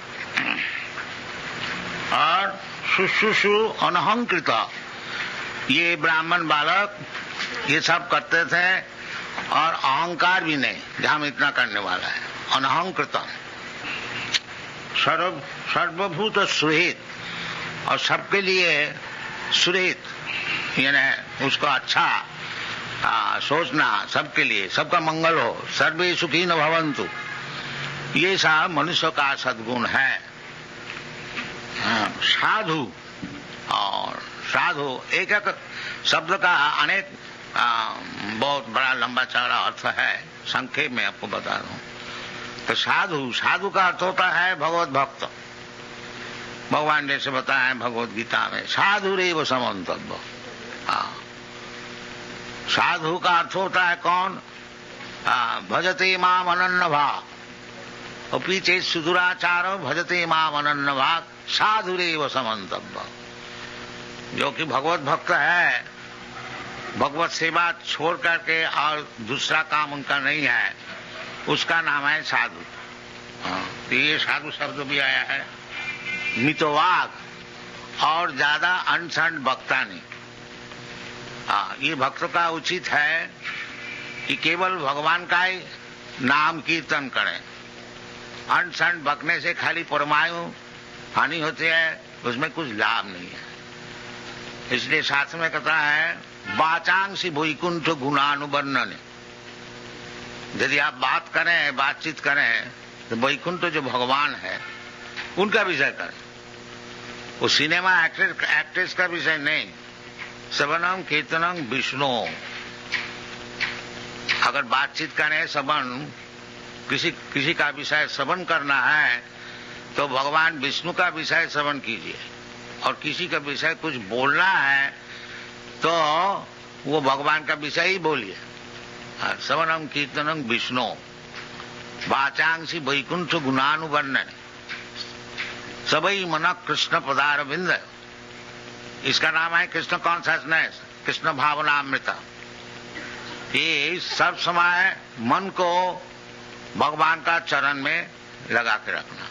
और शुश्रूषु अनहंकृत, ये ब्राह्मण बालक ये सब करते थे, और अहंकार भी नहीं कि हम इतना करने वाला है। अनहंकृत, सर्वभूत सुहित, और सबके लिए सुहित, यानी उसको अच्छा सोचना, सबके लिए सबका मंगल हो। सर्वे सुखी न भवन्तु, ये सब मनुष्य का सद्गुण है। साधु, और साधु एक एक शब्द का अनेक बहुत बड़ा लंबा चौड़ा अर्थ है, संक्षेप में आपको बता दूं। तो साधु, साधु का अर्थ होता है भगवत भक्त। भगवान जैसे बताया भगवत गीता में, साधु रेव समन्तव्य। साधु का अर्थ होता है कौन? भजते माम अनन्य भाग, और पीछे सुदुराचारो भजते माम अनन्य भाग साधुरेव समन्तव्य। जो कि भगवत भक्त है, भगवत सेवा छोड़ करके और दूसरा काम उनका नहीं है, उसका नाम है साधु। तो ये साधु शब्द भी आया है। मितवाग, और ज्यादा अनशन बकता नहीं। ये भक्त का उचित है कि केवल भगवान का ही नाम कीर्तन करें। अनशन बकने से खाली परमायु हानि होती है, उसमें कुछ लाभ नहीं है। इसलिए शास्त्र में कहता है वाचांसी वैकुंठ गुणानुवर्णन। यदि आप बात करें, बातचीत करें, तो वैकुंठ जो भगवान है उनका विषय करें। वो सिनेमा एक्ट्रेस का विषय नहीं। श्रवणम कीर्तनम विष्णु। अगर बातचीत करें, श्रवण किसी का विषय श्रवण करना है तो भगवान विष्णु का विषय श्रवण कीजिए, और किसी का विषय कुछ बोलना है तो वो भगवान का विषय ही बोलिए। श्रवणम कीर्तनम विष्णु वाचांसी वैकुंठ गुणानुवर्णन सबई मन कृष्ण पदारविंद। इसका नाम है कृष्ण कॉन्शसनेस, कृष्ण भावनामृत। ये सब समय मन को भगवान का चरण में लगा के रखना।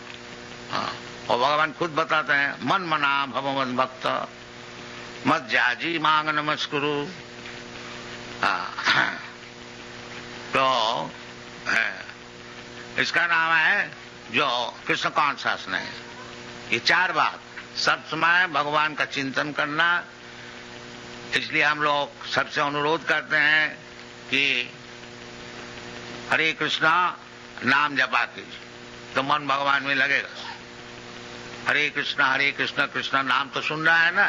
और भगवान खुद बताते हैं मन मना भव मद भक्त मत जाजी मांग नमस्कुरु। तो इसका नाम है जो कृष्ण कॉन्शसनेस। ये चार बात, सब समय भगवान का चिंतन करना। इसलिए हम लोग सबसे अनुरोध करते हैं कि हरे कृष्णा नाम जपा कीजिए तो मन भगवान में लगेगा। हरे कृष्णा कृष्णा नाम तो सुन रहा है ना,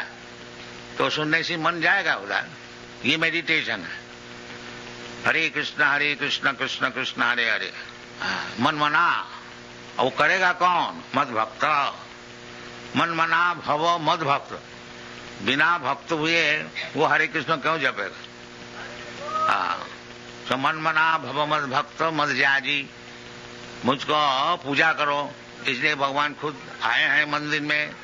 तो सुनने से मन जाएगा उधर। ये मेडिटेशन है। हरे कृष्णा कृष्ण कृष्ण हरे हरे। मन मना, वो करेगा कौन? मद भक्त। मन मना भव मद भक्त। बिना भक्त हुए वो हरे कृष्ण क्यों जपेगा? तो मन मना भव मद भक्त मद जाजी। मुझको पूजा करो। इसलिए भगवान खुद आए हैं मंदिर में।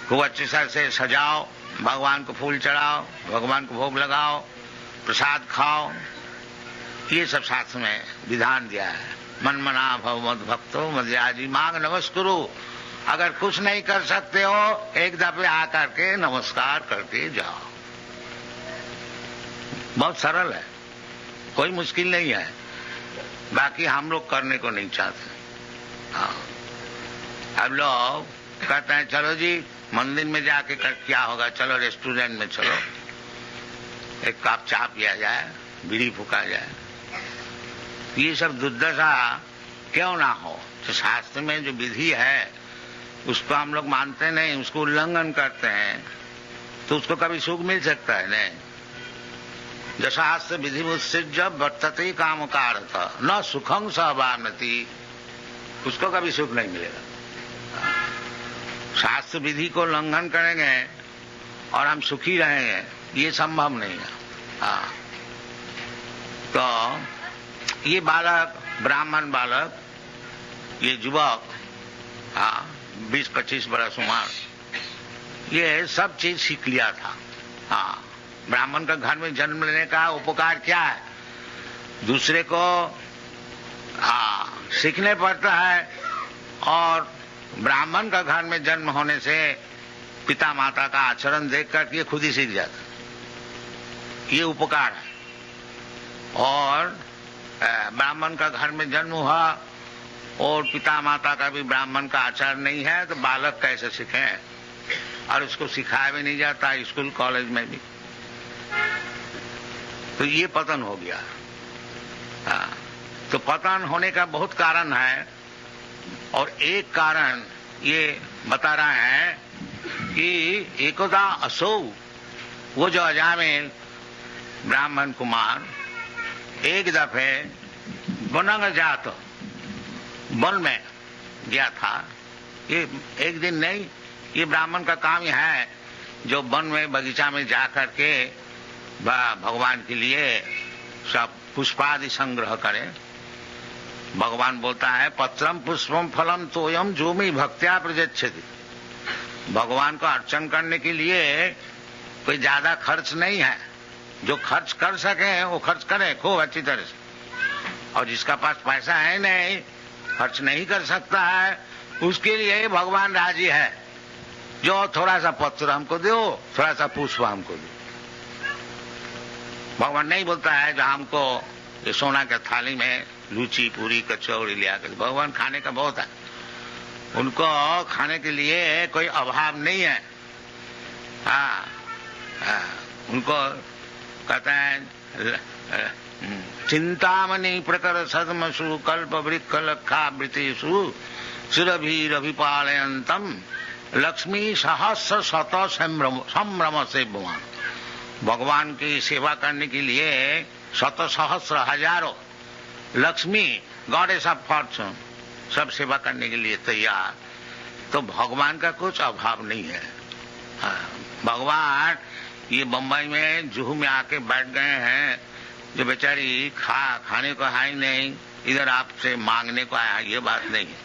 खूब अच्छे से सजाओ, भगवान को फूल चढ़ाओ, भगवान को भोग लगाओ, प्रसाद खाओ। ये सब शास्त्र में विधान दिया है। मन मना भव मद भक्तो मद जाजी मांग नमस्कुरु। अगर कुछ नहीं कर सकते हो, एक दफे आकर के नमस्कार करके जाओ। बहुत सरल है, कोई मुश्किल नहीं है। बाकी हम लोग करने को नहीं चाहते। अब लोग कहते हैं चलो जी मंदिर में जाके क्या होगा, चलो रेस्टोरेंट में चलो, एक कप चाय पिया जाए, बीड़ी फूका जाए। ये सब दुर्दशा क्यों ना हो? तो शास्त्र में जो विधि है उसको हम लोग मानते नहीं, उसको उल्लंघन करते हैं, तो उसको कभी सुख मिल सकता है नहीं। जशास्त्र विधि उत्सृज्य वर्तते काम कारत न सुखं सहवानति। उसको कभी सुख नहीं मिलेगा। शास्त्र विधि को उल्लंघन करेंगे और हम सुखी रहेंगे, ये संभव नहीं है। तो ये बालक, ब्राह्मण बालक, ये युवक 20-25 बरस उम्र, ये सब चीज सीख लिया था। ब्राह्मण का घर में जन्म लेने का उपकार क्या है? दूसरे को सीखने पड़ता है, और ब्राह्मण का घर में जन्म होने से पिता माता का आचरण देखकर ये खुद ही सीख जाता। ये उपकार है। और ब्राह्मण का घर में जन्म हुआ और पिता माता का भी ब्राह्मण का आचार नहीं है, तो बालक कैसे सीखे? और उसको सिखाया भी नहीं जाता स्कूल कॉलेज में भी। तो ये पतन हो गया। तो पतन होने का बहुत कारण है। और एक कारण ये बता रहे हैं कि एकदा असो, वो जो अजामिल ब्राह्मण कुमार एक दफे बनंग जात वन में गया था। ये एक दिन नहीं, ये ब्राह्मण का काम ही है जो वन में बगीचा में जा करके भगवान के लिए सब पुष्पादि संग्रह करे। भगवान बोलता है पत्रम पुष्पम फलम तोयम जो में भक्त्या प्रयच्छति। भगवान को अर्चन करने के लिए कोई ज्यादा खर्च नहीं है, जो खर्च कर सके वो खर्च करे खूब अच्छी तरह से, और जिसका पास पैसा है नहीं, खर्च नहीं कर सकता है, उसके लिए भगवान राजी है। जो थोड़ा सा पत्र हमको दो, थोड़ा सा पुष्प हमको दो। भगवान नहीं बोलता है जो हमको ये सोना के थाली में लूची पूरी कचौड़ी लिया कर। भगवान खाने का बहुत है, उनको खाने के लिए कोई अभाव नहीं है। उनको कहते हैं चिंतामणि प्रकर सदमसु कल्प वृक्ष लक्षा वृतेषु सुरभिरभिपालयन्तम लक्ष्मी सहस्र शत संभ्रम से भगवान। भगवान की सेवा करने के लिए शत सहस्र हजारों लक्ष्मी गॉडेस ऑफ फॉर्चून सब सेवा करने के लिए तैयार। तो भगवान का कुछ अभाव नहीं है। भगवान ये बम्बई में जुहू में आके बैठ गए हैं, जो बेचारी खाने को है ही नहीं, इधर आपसे मांगने को आया, ये बात नहीं है।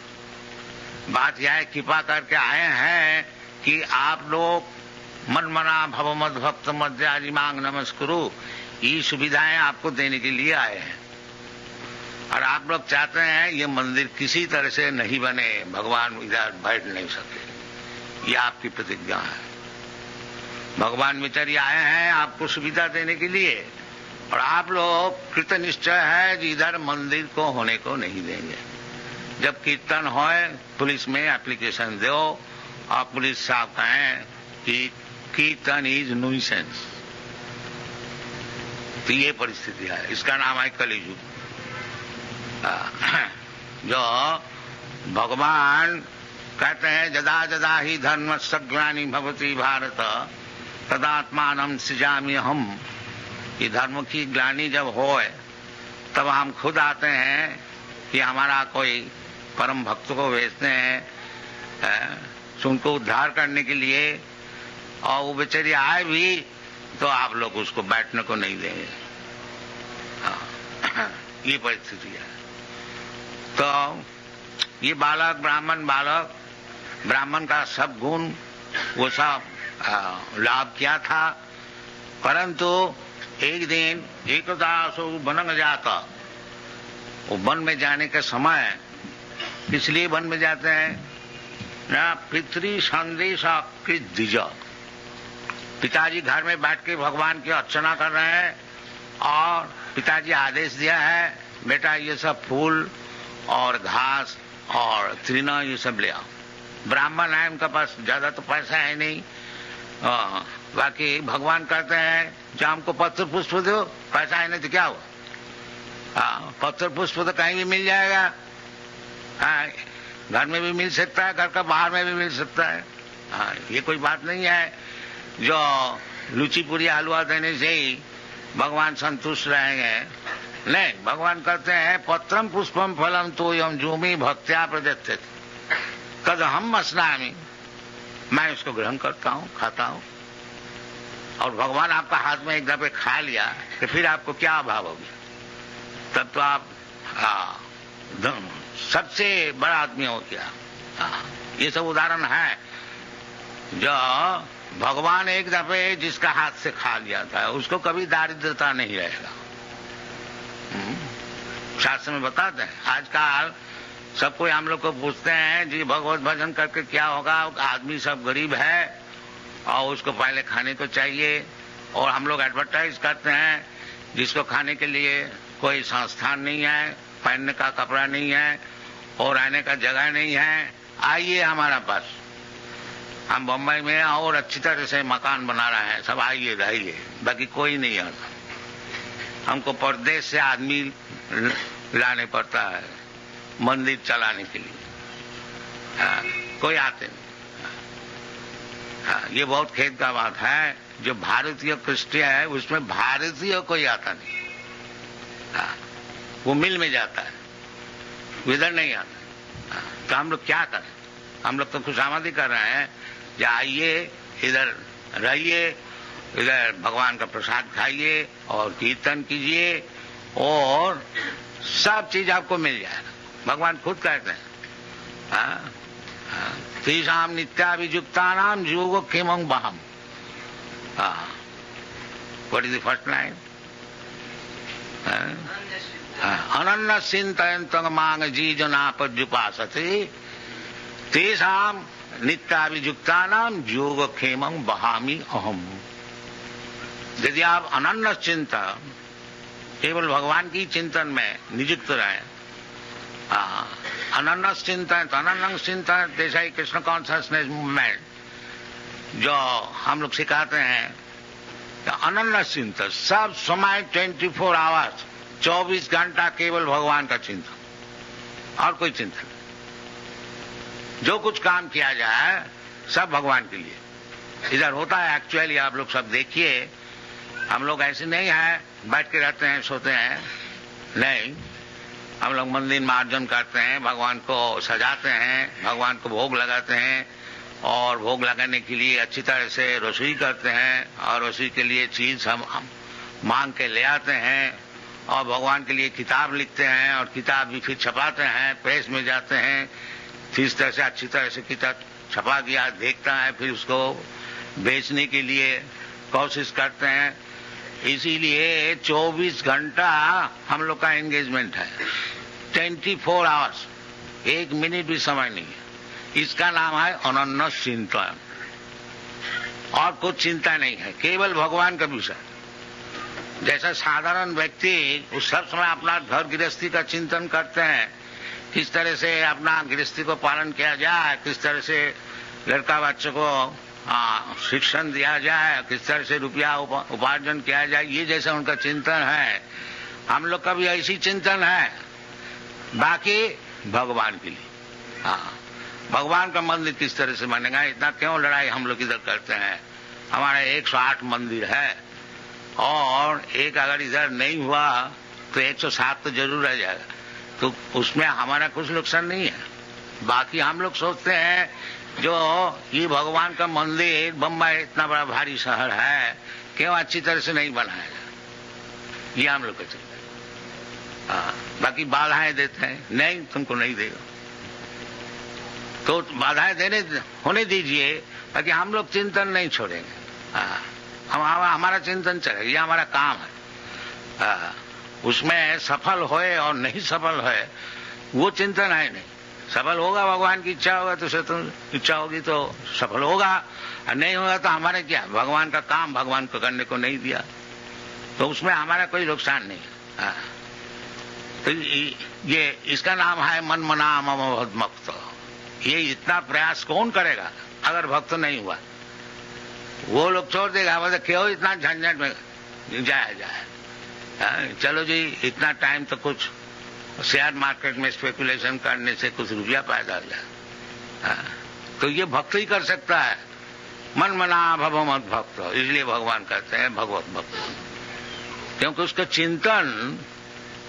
बात यह है कृपा करके आए हैं कि आप लोग मन मना भव मद भक्त मध्यादि मांग नमस्कुरु, ये सुविधाएं आपको देने के लिए आए हैं। और आप लोग चाहते हैं ये मंदिर किसी तरह से नहीं बने, भगवान इधर बैठ नहीं सके, ये आपकी प्रतिज्ञा है। भगवान बेचारी आए हैं आपको सुविधा देने के लिए, और आप लोग कृत निश्चय है कि इधर मंदिर को होने को नहीं देंगे। जब कीर्तन होए पुलिस में एप्लीकेशन दो और पुलिस साहब कहें कि कीर्तन इज न्यूसेंस, तो ये परिस्थिति है। इसका नाम है कलियुग। जो भगवान कहते हैं जदा जदा ही धर्म सग्लानि भवति भारत तदात्मानं सृजामि हम। ये धर्म की ग्लानि जब होए तब हम खुद आते हैं कि हमारा कोई परम भक्त को भेजते हैं उनको उद्धार करने के लिए, और वो बेचारी आए भी तो आप लोग उसको बैठने को नहीं देंगे। ये परिस्थिति है। तो ये बालक ब्राह्मण का सब गुण वो सब लाभ किया था, परंतु एक दिन एकदा सो बनंग जाता। वो वन में जाने के समय इसलिए वन में जाते हैं ना, पितृ संदेश द्विज। पिताजी घर में बैठ के भगवान की अर्चना कर रहे हैं और पिताजी आदेश दिया है बेटा ये सब फूल और घास और तृण ये सब ले आओ। ब्राह्मण है, उनका पास ज्यादा तो पैसा है नहीं, बाकी भगवान कहते हैं जो हमको पत्र पुष्प दो, पैसा है नहीं तो क्या हुआ। पत्र पुष्प तो कहीं भी मिल जाएगा, घर में भी मिल सकता है, घर का बाहर में भी मिल सकता है। ये कोई बात नहीं है जो लूची पूरी हलवा देने से ही भगवान संतुष्ट रहेंगे। नहीं, भगवान कहते हैं पत्रम पुष्पम फलम तोयम जूमी भक्त्या प्रदत्त कद हम अस्नामि, मैं उसको ग्रहण करता हूँ, खाता हूँ। और भगवान आपका हाथ में एक दफे खा लिया तो फिर आपको क्या अभाव होगी, तब तो आप सबसे बड़ा आदमी हो गया। ये सब उदाहरण है जो भगवान एक दफे जिसका हाथ से खा लिया था उसको कभी दारिद्रता नहीं रहेगा। शास्त्र में बताते हैं। आजकल सब कोई हम लोग को पूछते हैं जी भगवत भजन करके क्या होगा, आदमी सब गरीब है और उसको पहले खाने को चाहिए, और हम लोग एडवर्टाइज करते हैं जिसको खाने के लिए कोई संस्थान नहीं है, पहनने का कपड़ा नहीं है और रहने का जगह नहीं है, आइए हमारा पास, हम बम्बई में और अच्छी तरह से मकान बना रहे हैं, सब आइए रहिए। बाकी कोई नहीं आता। हमको परदेश से आदमी लाने पड़ता है मंदिर चलाने के लिए। कोई आते नहीं। ये बहुत खेद का बात है, जो भारतीय क्रिश्चियन है उसमें भारतीय कोई आता नहीं। वो मिल में जाता है, इधर नहीं आता। तो हम लोग क्या करें? हम लोग तो खुशामदी कर रहे हैं, आइए इधर रहिए, इधर भगवान का प्रसाद खाइए और कीर्तन कीजिए और सब चीज आपको मिल जाएगा। भगवान खुद कहते हैं तेषाम नित्याभियुक्तानाम योगक्षेमं वहम्। What is the first line? अनन्य चिन्तयन्तं मां ये जना पर्युपासते तेषाम नित्याभियुक्तानाम योगक्षेमं वहामि अहम्। यदि आप अनन्य चिंतन केवल भगवान की चिंतन में नियुक्त रहे, अनन्य चिंतन तो अनन्य चिंतन जैसा ही कृष्ण कॉन्शियसनेस मूवमेंट जो हम लोग सिखाते हैं, तो अनन्य चिंतन सब समय 24 आवर्स 24 घंटा केवल भगवान का चिंतन और कोई चिंतन। जो कुछ काम किया जाए सब भगवान के लिए। इधर होता है एक्चुअली, आप लोग सब देखिए, हम लोग ऐसे नहीं है बैठ के रहते हैं सोते हैं, नहीं, हम लोग मंदिर मार्जन करते हैं, भगवान को सजाते हैं, भगवान को भोग लगाते हैं और भोग लगाने के लिए अच्छी तरह से रसोई करते हैं और रसोई के लिए चीज हम मांग के ले आते हैं और भगवान के लिए किताब लिखते हैं और किताब भी फिर छपाते हैं, प्रेस में जाते हैं, फिर इस तरह से अच्छी तरह से किताब छपा दिया देखता है, फिर उसको बेचने के लिए कोशिश करते हैं। इसीलिए 24 घंटा हम लोग का एंगेजमेंट है, 24 आवर्स, एक मिनट भी समय नहीं है। इसका नाम है अनन्य चिंतन और कुछ चिंता नहीं है, केवल भगवान का विषय। जैसा साधारण व्यक्ति उस सब समय अपना घर गृहस्थी का चिंतन करते हैं, किस तरह से अपना गृहस्थी को पालन किया जाए, किस तरह से लड़का बच्चों को शिक्षण दिया जाए, किस तरह से रुपया उपार्जन किया जाए, ये जैसा उनका चिंतन है, हम लोग का भी ऐसी चिंतन है। बाकी भगवान के लिए, भगवान का मंदिर किस तरह से बनेगा, इतना क्यों लड़ाई हम लोग इधर करते हैं। हमारा 108 मंदिर है और एक अगर इधर नहीं हुआ तो 107 तो जरूर रह जाएगा, तो उसमें हमारा कुछ नुकसान नहीं है। बाकी हम लोग सोचते हैं जो ये भगवान का मंदिर, बम्बई इतना बड़ा भारी शहर है, क्यों अच्छी तरह से नहीं बनाया जाए, ये हम लोग का चिंता। बाकी बाधाएं देते हैं, नहीं तुमको नहीं देगा तो बाधाएं होने दीजिए, बाकी हम लोग चिंतन नहीं छोड़ेंगे। हमारा चिंतन चलेगा, ये हमारा काम है। उसमें सफल होए और नहीं सफल होए वो चिंतन है नहीं। सफल होगा भगवान की इच्छा होगा तो इच्छा होगी तो सफल होगा, और नहीं होगा तो हमारे क्या, भगवान का काम भगवान को करने को नहीं दिया तो उसमें हमारा कोई नुकसान नहीं है। तो ये इसका नाम है मन मना मम भक्त। ये इतना प्रयास कौन करेगा अगर भक्त नहीं हुआ? वो लोग छोड़ देगा, मतलब क्यों इतना झंझट में जाए। चलो जी इतना टाइम तो कुछ शेयर मार्केट में स्पेकुलेशन करने से कुछ रुपया पैदा हो जाए, तो ये भक्त ही कर सकता है। मन मना भव मत भक्त, इसलिए भगवान कहते हैं भगवत भक्त, क्योंकि उसका चिंतन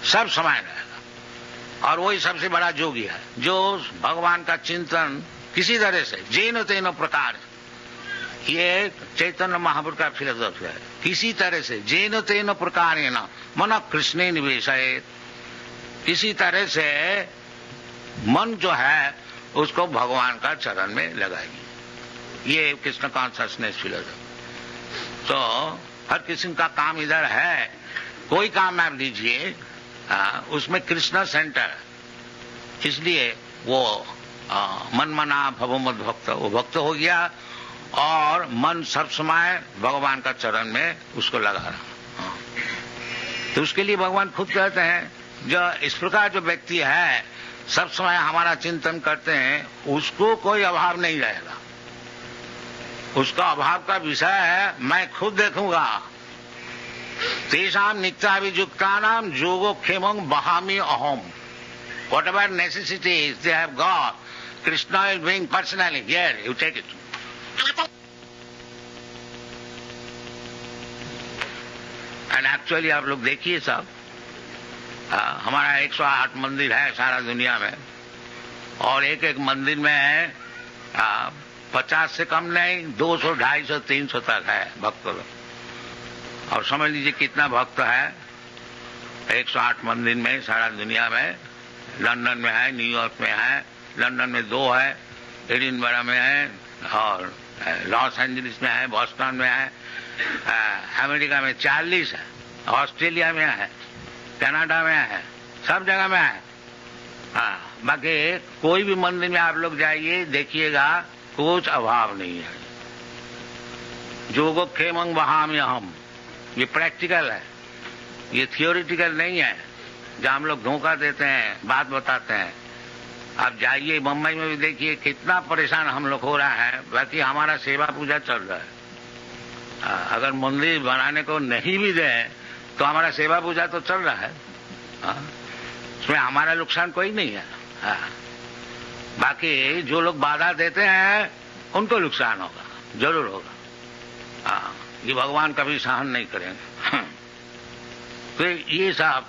सब समय रहेगा और वही सबसे बड़ा जोगी है जो भगवान का चिंतन किसी तरह से जेन तेन प्रकार, ये चैतन्य महापुरुष का फिलोसॉफी है, किसी तरह से जेन तेन प्रकार मन कृष्णे निवेशयेत, किसी तरह से मन जो है उसको भगवान का चरण में लगाइए। ये कृष्ण कॉन्शियसनेस फिलोसॉफी। तो हर किस्म का काम इधर है, कोई काम आप लीजिए उसमें कृष्ण सेंटर, इसलिए वो मन मना भव मत भक्त, वो भक्त हो गया और मन सब समय भगवान का चरण में उसको लगा रहा। तो उसके लिए भगवान खुद कहते हैं जो इस प्रकार जो व्यक्ति है सब समय हमारा चिंतन करते हैं, उसको कोई अभाव नहीं रहेगा। उसका अभाव का विषय है मैं खुद देखूंगा। तेषाम नित्याभियुक्तानाम योगक्षेमं वहामि अहम। Whatever necessities they have got, Krishna is being personally here, you take it. And actually आप लोग देखिए साहब, हमारा 108 मंदिर है सारा दुनिया में, और एक एक मंदिर में है 50 से कम नहीं, 200, 250, 300 तक है भक्त लोग। और समझ लीजिए कितना भक्त है 108 मंदिर में सारा दुनिया में। लंदन में है, न्यूयॉर्क में है, लंदन में 2 है, एडिनबरा में है, और लॉस एंजलिस में है, बॉस्टन में है, अमेरिका में 40 है, ऑस्ट्रेलिया में है, कनाडा में है, सब जगह में है। बाकी कोई भी मंदिर में आप लोग जाइए देखिएगा, कुछ अभाव नहीं है। जोगो खेमंग वहाम हम, ये प्रैक्टिकल है, ये थियोरिटिकल नहीं है जहाँ हम लोग धोखा देते हैं, बात बताते हैं। आप जाइए मुंबई में भी देखिए कितना परेशान हम लोग हो रहा है, बाकी हमारा सेवा पूजा चल रहा है। अगर मंदिर बनाने को नहीं भी दें तो हमारा सेवा पूजा तो चल रहा है, उसमें हमारा नुकसान कोई नहीं है। बाकी जो लोग बाधा देते हैं उनको नुकसान होगा, जरूर होगा। ये भगवान कभी सहन नहीं करेंगे। तो ये सब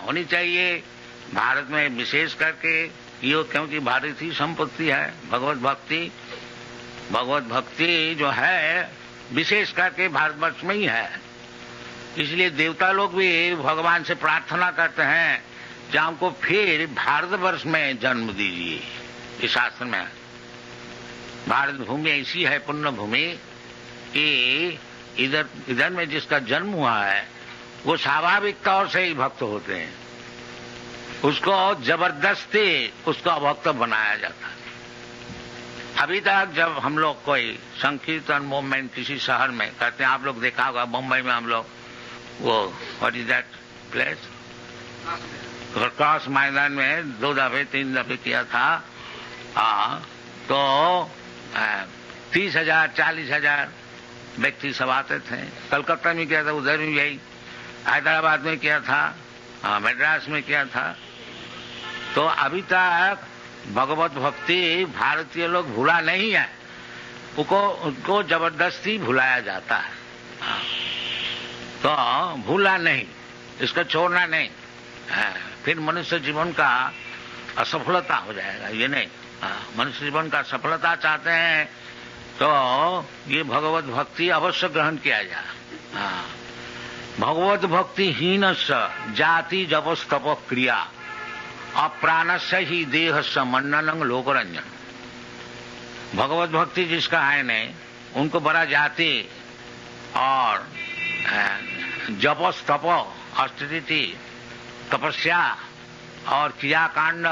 होनी चाहिए भारत में, विशेष करके ये, क्योंकि भारतीय संपत्ति है भगवत भक्ति। भगवत भक्ति जो है विशेष करके भारतवर्ष में ही है, इसलिए देवता लोग भी भगवान से प्रार्थना करते हैं कि हमको फिर भारतवर्ष में जन्म दीजिए। इस शास्त्र में भारत भूमि ऐसी है पुण्य भूमि कि इधर में जिसका जन्म हुआ है वो स्वाभाविक तौर से ही भक्त होते हैं, उसको जबरदस्ती उसका भक्त बनाया जाता है। अभी तक जब हम लोग कोई संकीर्तन मूवमेंट किसी शहर में करते हैं, आप लोग देखा होगा मुंबई में हम लोग वो what is that place, cross मैदान में 2 दफे 3 दफे किया था। तो 30,000 40,000 व्यक्ति सब आते थे। कलकत्ता में किया था, उधर भी यही, हैदराबाद में किया था, मद्रास में किया था। तो अभी तक भगवत भक्ति भारतीय लोग भूला नहीं है, उनको जबरदस्ती भुलाया जाता है। तो भूला नहीं, इसको छोड़ना नहीं, फिर मनुष्य जीवन का असफलता हो जाएगा। ये नहीं, मनुष्य जीवन का सफलता चाहते हैं तो ये भगवत भक्ति अवश्य ग्रहण किया जाए। भगवत भक्ति हीन जाति जपस्तप क्रिया अप्राणस्य ही देह समन्ननं लोकरंजन। भगवत भक्ति जिसका है नहीं, उनको बड़ा जाति और जपस्तप ऑस्टेरिटी तपस्या और क्रियाकांड,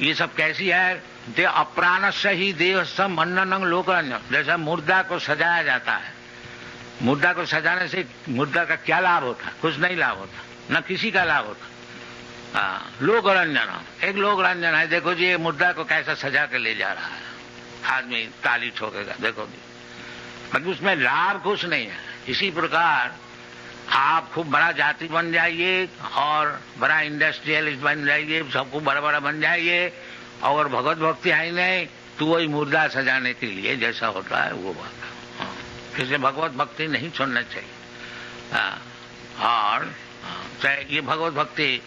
ये सब कैसी है? दे अप्राणस्य ही देह समन्ननं लोकरंजन। जैसा मुर्दा को सजाया जाता है, मुर्दा को सजाने से मुर्दा का क्या लाभ होता? कुछ नहीं लाभ होता, न किसी का लाभ होता। लोक रंजन, एक लोक रंजन है। देखो जी ये मुर्दा को कैसा सजा के ले जा रहा है, आदमी ताली ठोकेगा, देखो जी, मतलब उसमें लाभ कुछ नहीं है। इसी प्रकार आप खूब बड़ा जाति बन जाइए और बड़ा इंडस्ट्रियलिस्ट बन जाइए, सबको बड़ा बड़ा बन जाइए, और भगवत भक्ति है नहीं तो वही मुर्दा सजाने के लिए जैसा होता है वो बात। इसलिए भगवत भक्ति नहीं छोड़ना चाहिए। और ये भगवत भक्ति,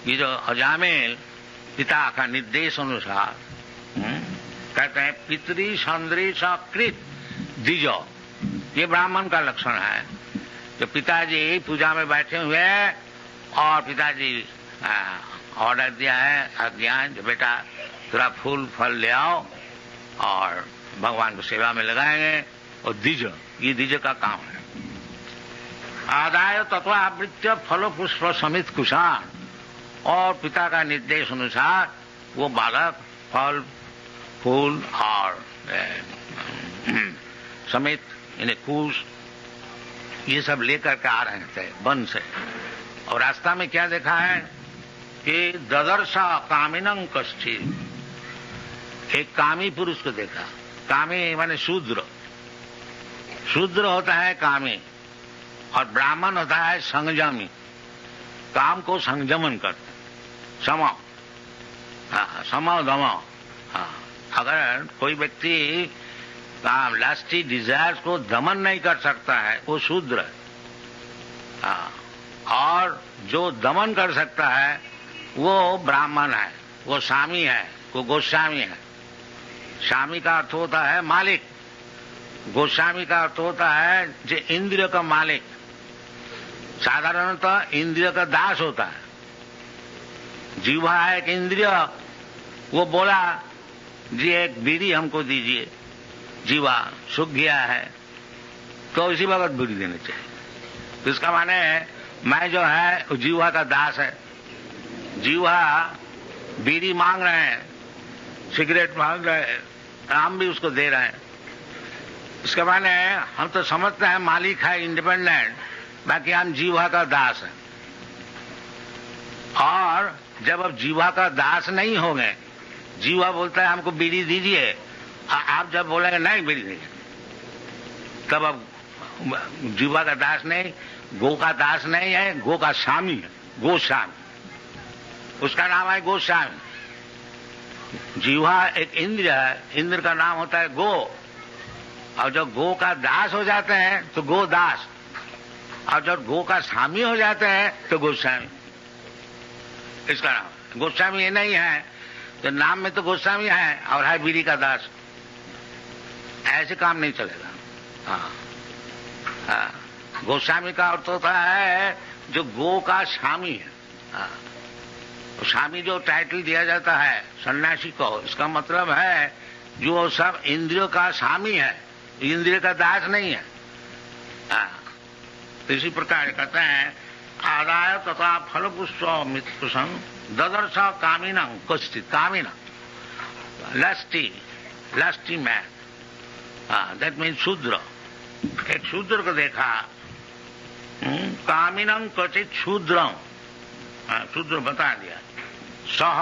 ये जो अजामिल पिता का निर्देश अनुसार कहते हैं पितरी संद्री सकृत दिजो, ये ब्राह्मण का लक्षण है। तो पिताजी पूजा में बैठे हुए हैं और पिताजी ऑर्डर दिया है, अज्ञान, जो बेटा थोड़ा फूल फल ले आओ और भगवान को सेवा में लगाएंगे, और दिज, ये दिज का काम है। आदाय तत्व आवृत्य फलो पुष्प समित कुशान, और पिता का निर्देश अनुसार वो बालक फल फूल और समित यानी कुश ये सब लेकर के आ रहे थे वन से। और रास्ता में क्या देखा है कि ददर्शा कामिनं कश्चित्, एक कामी पुरुष को देखा। कामी माने शूद्र, शूद्र होता है कामी, और ब्राह्मण होता है संयमी, काम को संयमन करते, सम दम, अगर कोई व्यक्ति लास्टी डिजायर्स को दमन नहीं कर सकता है वो शूद्र है, और जो दमन कर सकता है वो ब्राह्मण है, वो स्वामी है, वो गोस्वामी है। स्वामी का अर्थ होता है मालिक, गोस्वामी का अर्थ होता है जो इंद्रिय का मालिक। साधारणतः इंद्रिय का दास होता है। जीवा है एक इंद्रिय, वो बोला जी एक बीड़ी हमको दीजिए, जीवा सूख गया है तो इसी वक्त बीड़ी देनी चाहिए। तो इसका माने मैं जो है जीवा का दास है। जीवा बीड़ी मांग रहे हैं, सिगरेट मांग रहे हैं, हम भी उसको दे रहे हैं। इसके माने हम तो समझते हैं मालिक है इंडिपेंडेंट, बाकी हम जीवा का दास है। और जब अब जीवा का दास नहीं होंगे, जीवा बोलता है हमको बीड़ी दीजिए, आप जब बोलेंगे नहीं बीड़ी नहीं, तब अब जीवा का दास नहीं, गो का दास नहीं है, गो का स्वामी है, गोस्वामी। उसका नाम है गोस्वामी। जीवा एक इंद्र है, इंद्र का नाम होता है गो। और जब गो का दास हो जाते हैं तो गोदास, और जब गो का स्वामी हो जाते हैं तो गोस्वामी। इसका नाम गोस्वामी ये नहीं है तो नाम में तो गोस्वामी है और है बीड़ी का दास। ऐसे काम नहीं चलेगा। गोस्वामी का अर्थ होता है जो गो का स्वामी है। स्वामी जो टाइटल दिया जाता है सन्यासी को, इसका मतलब है जो सब इंद्रियों का स्वामी है, इंद्रिय का दास नहीं है। तो इसी प्रकार कहते हैं आदाय तथा फल पुष्प मित्रसंग ददर्श कामिना कश्चित कामिना लस्टी मैन, दैट मीन्स शूद्र। एक शूद्र को देखा, कामिनम क्वचित शूद्रम, शूद्र बता दिया, सह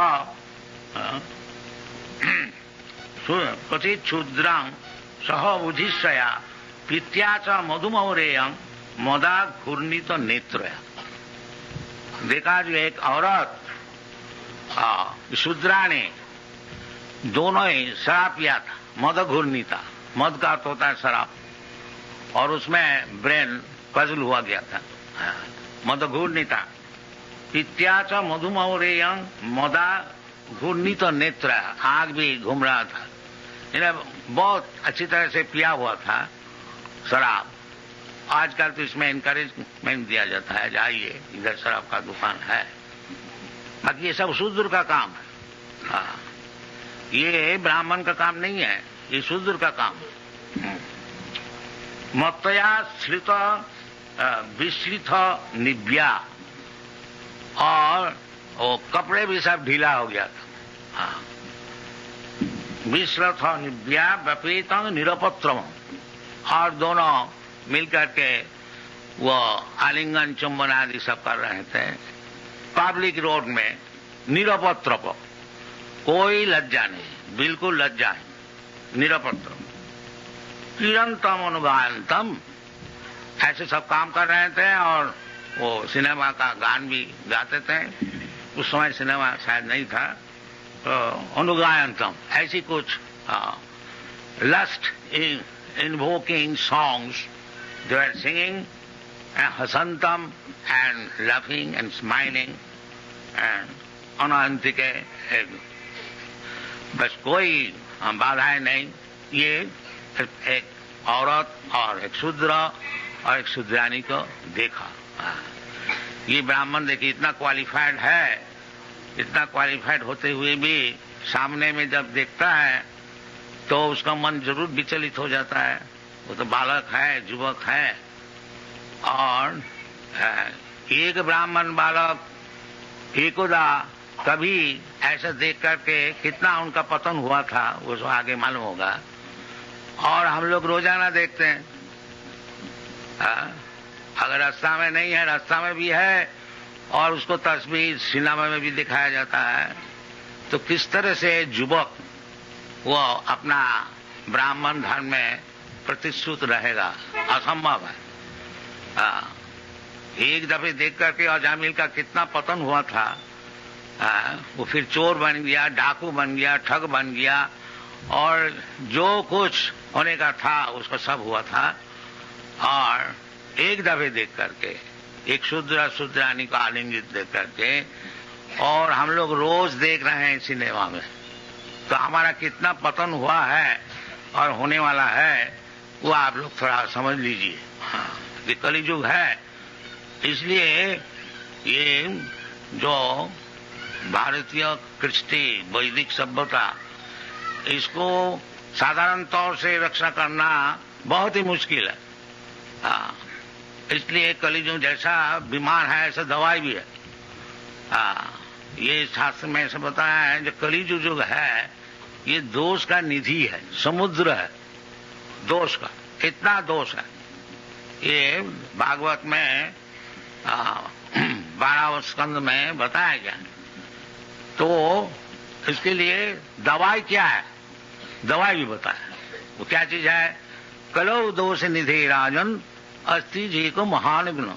क्वचित शूद्रम सह बुधिशया पित्या च मधुमौरेयं मदा घूर्णित नेत्रया। देखा जो एक औरत शूद्रा ने दोनों ही शराब पिया था, मद घूर्णिता, मद का अर्थ होता है शराब, और उसमें ब्रेन पजल हुआ गया था, मद घूर्णिता। पित्या च मधुमौरेयं मदा घूर्णित नेत्र, आग भी घूम रहा था, इन्हें बहुत अच्छी तरह से पिया हुआ था शराब। आजकल तो इसमें इनकरेजमेंट दिया जाता है, जाइए इधर शराब का दुकान है, बाकी ये सब शूद्र का काम है। ये ब्राह्मण का काम नहीं है, ये शूद्र का काम है। मत्तया श्रित विश्रित निव्या, और वो कपड़े भी सब ढीला हो गया था। विश्रथ निव्या व्यपीत निरपत्रम, और दोनों मिलकर के वो आलिंगन चुंबन आदि सब कर रहे थे पब्लिक रोड में, निरपत्र, कोई लज्जा नहीं, बिल्कुल लज्जा नहीं, निरपत्र। किरंतम अनुगायंतम, ऐसे सब काम कर रहे थे और वो सिनेमा का गान भी गाते थे। उस समय सिनेमा शायद नहीं था, तो अनुगायंतम ऐसी कुछ lust invoking songs they were singing, and hasantam and laughing and smiling and अनंतिके, बस कोई बाधाएं नहीं। ये एक औरत और एक शूद्र और एक शूद्रानी को देखा। ये ब्राह्मण देखिए इतना क्वालिफाइड है, इतना क्वालिफाइड होते हुए भी सामने में जब देखता है तो उसका मन जरूर विचलित हो जाता है। वो तो बालक है, युवक है, और एक ब्राह्मण बालक एकोदा कभी ऐसा देख करके कितना उनका पतन हुआ था वो तो आगे मालूम होगा। और हम लोग रोजाना देखते हैं, अगर रास्ता में नहीं है, रास्ता में भी है, और उसको तस्वीर सिनेमा में भी दिखाया जाता है, तो किस तरह से युवक वो अपना ब्राह्मण धर्म में प्रतिष्ठित रहेगा, असंभव है। एक दफे देख करके अजामिल का कितना पतन हुआ था, वो फिर चोर बन गया, डाकू बन गया, ठग बन गया, और जो कुछ होने का था उसका सब हुआ था। और एक दफे देख करके, एक शूद्रानी को आलिंगित देख करके, और हम लोग रोज देख रहे हैं सिनेमा में, तो हमारा कितना पतन हुआ है और होने वाला है वो आप लोग थोड़ा समझ लीजिए। ये कलियुग है, इसलिए ये जो भारतीय कृष्टि वैदिक सभ्यता, इसको साधारण तौर से रक्षा करना बहुत ही मुश्किल है। इसलिए कलियुग जैसा बीमार है ऐसा दवाई भी है। ये शास्त्र में ऐसा बताया है जो कलियुग जो है ये दोष का निधि है, समुद्र है दोष का, इतना दोष है। ये भागवत में 12वें स्कंद में बताया गया। तो इसके लिए दवाई क्या है, दवाई भी बताया। वो क्या चीज है? कलो दोष निधि राजन अस्ति जी को महान गुण।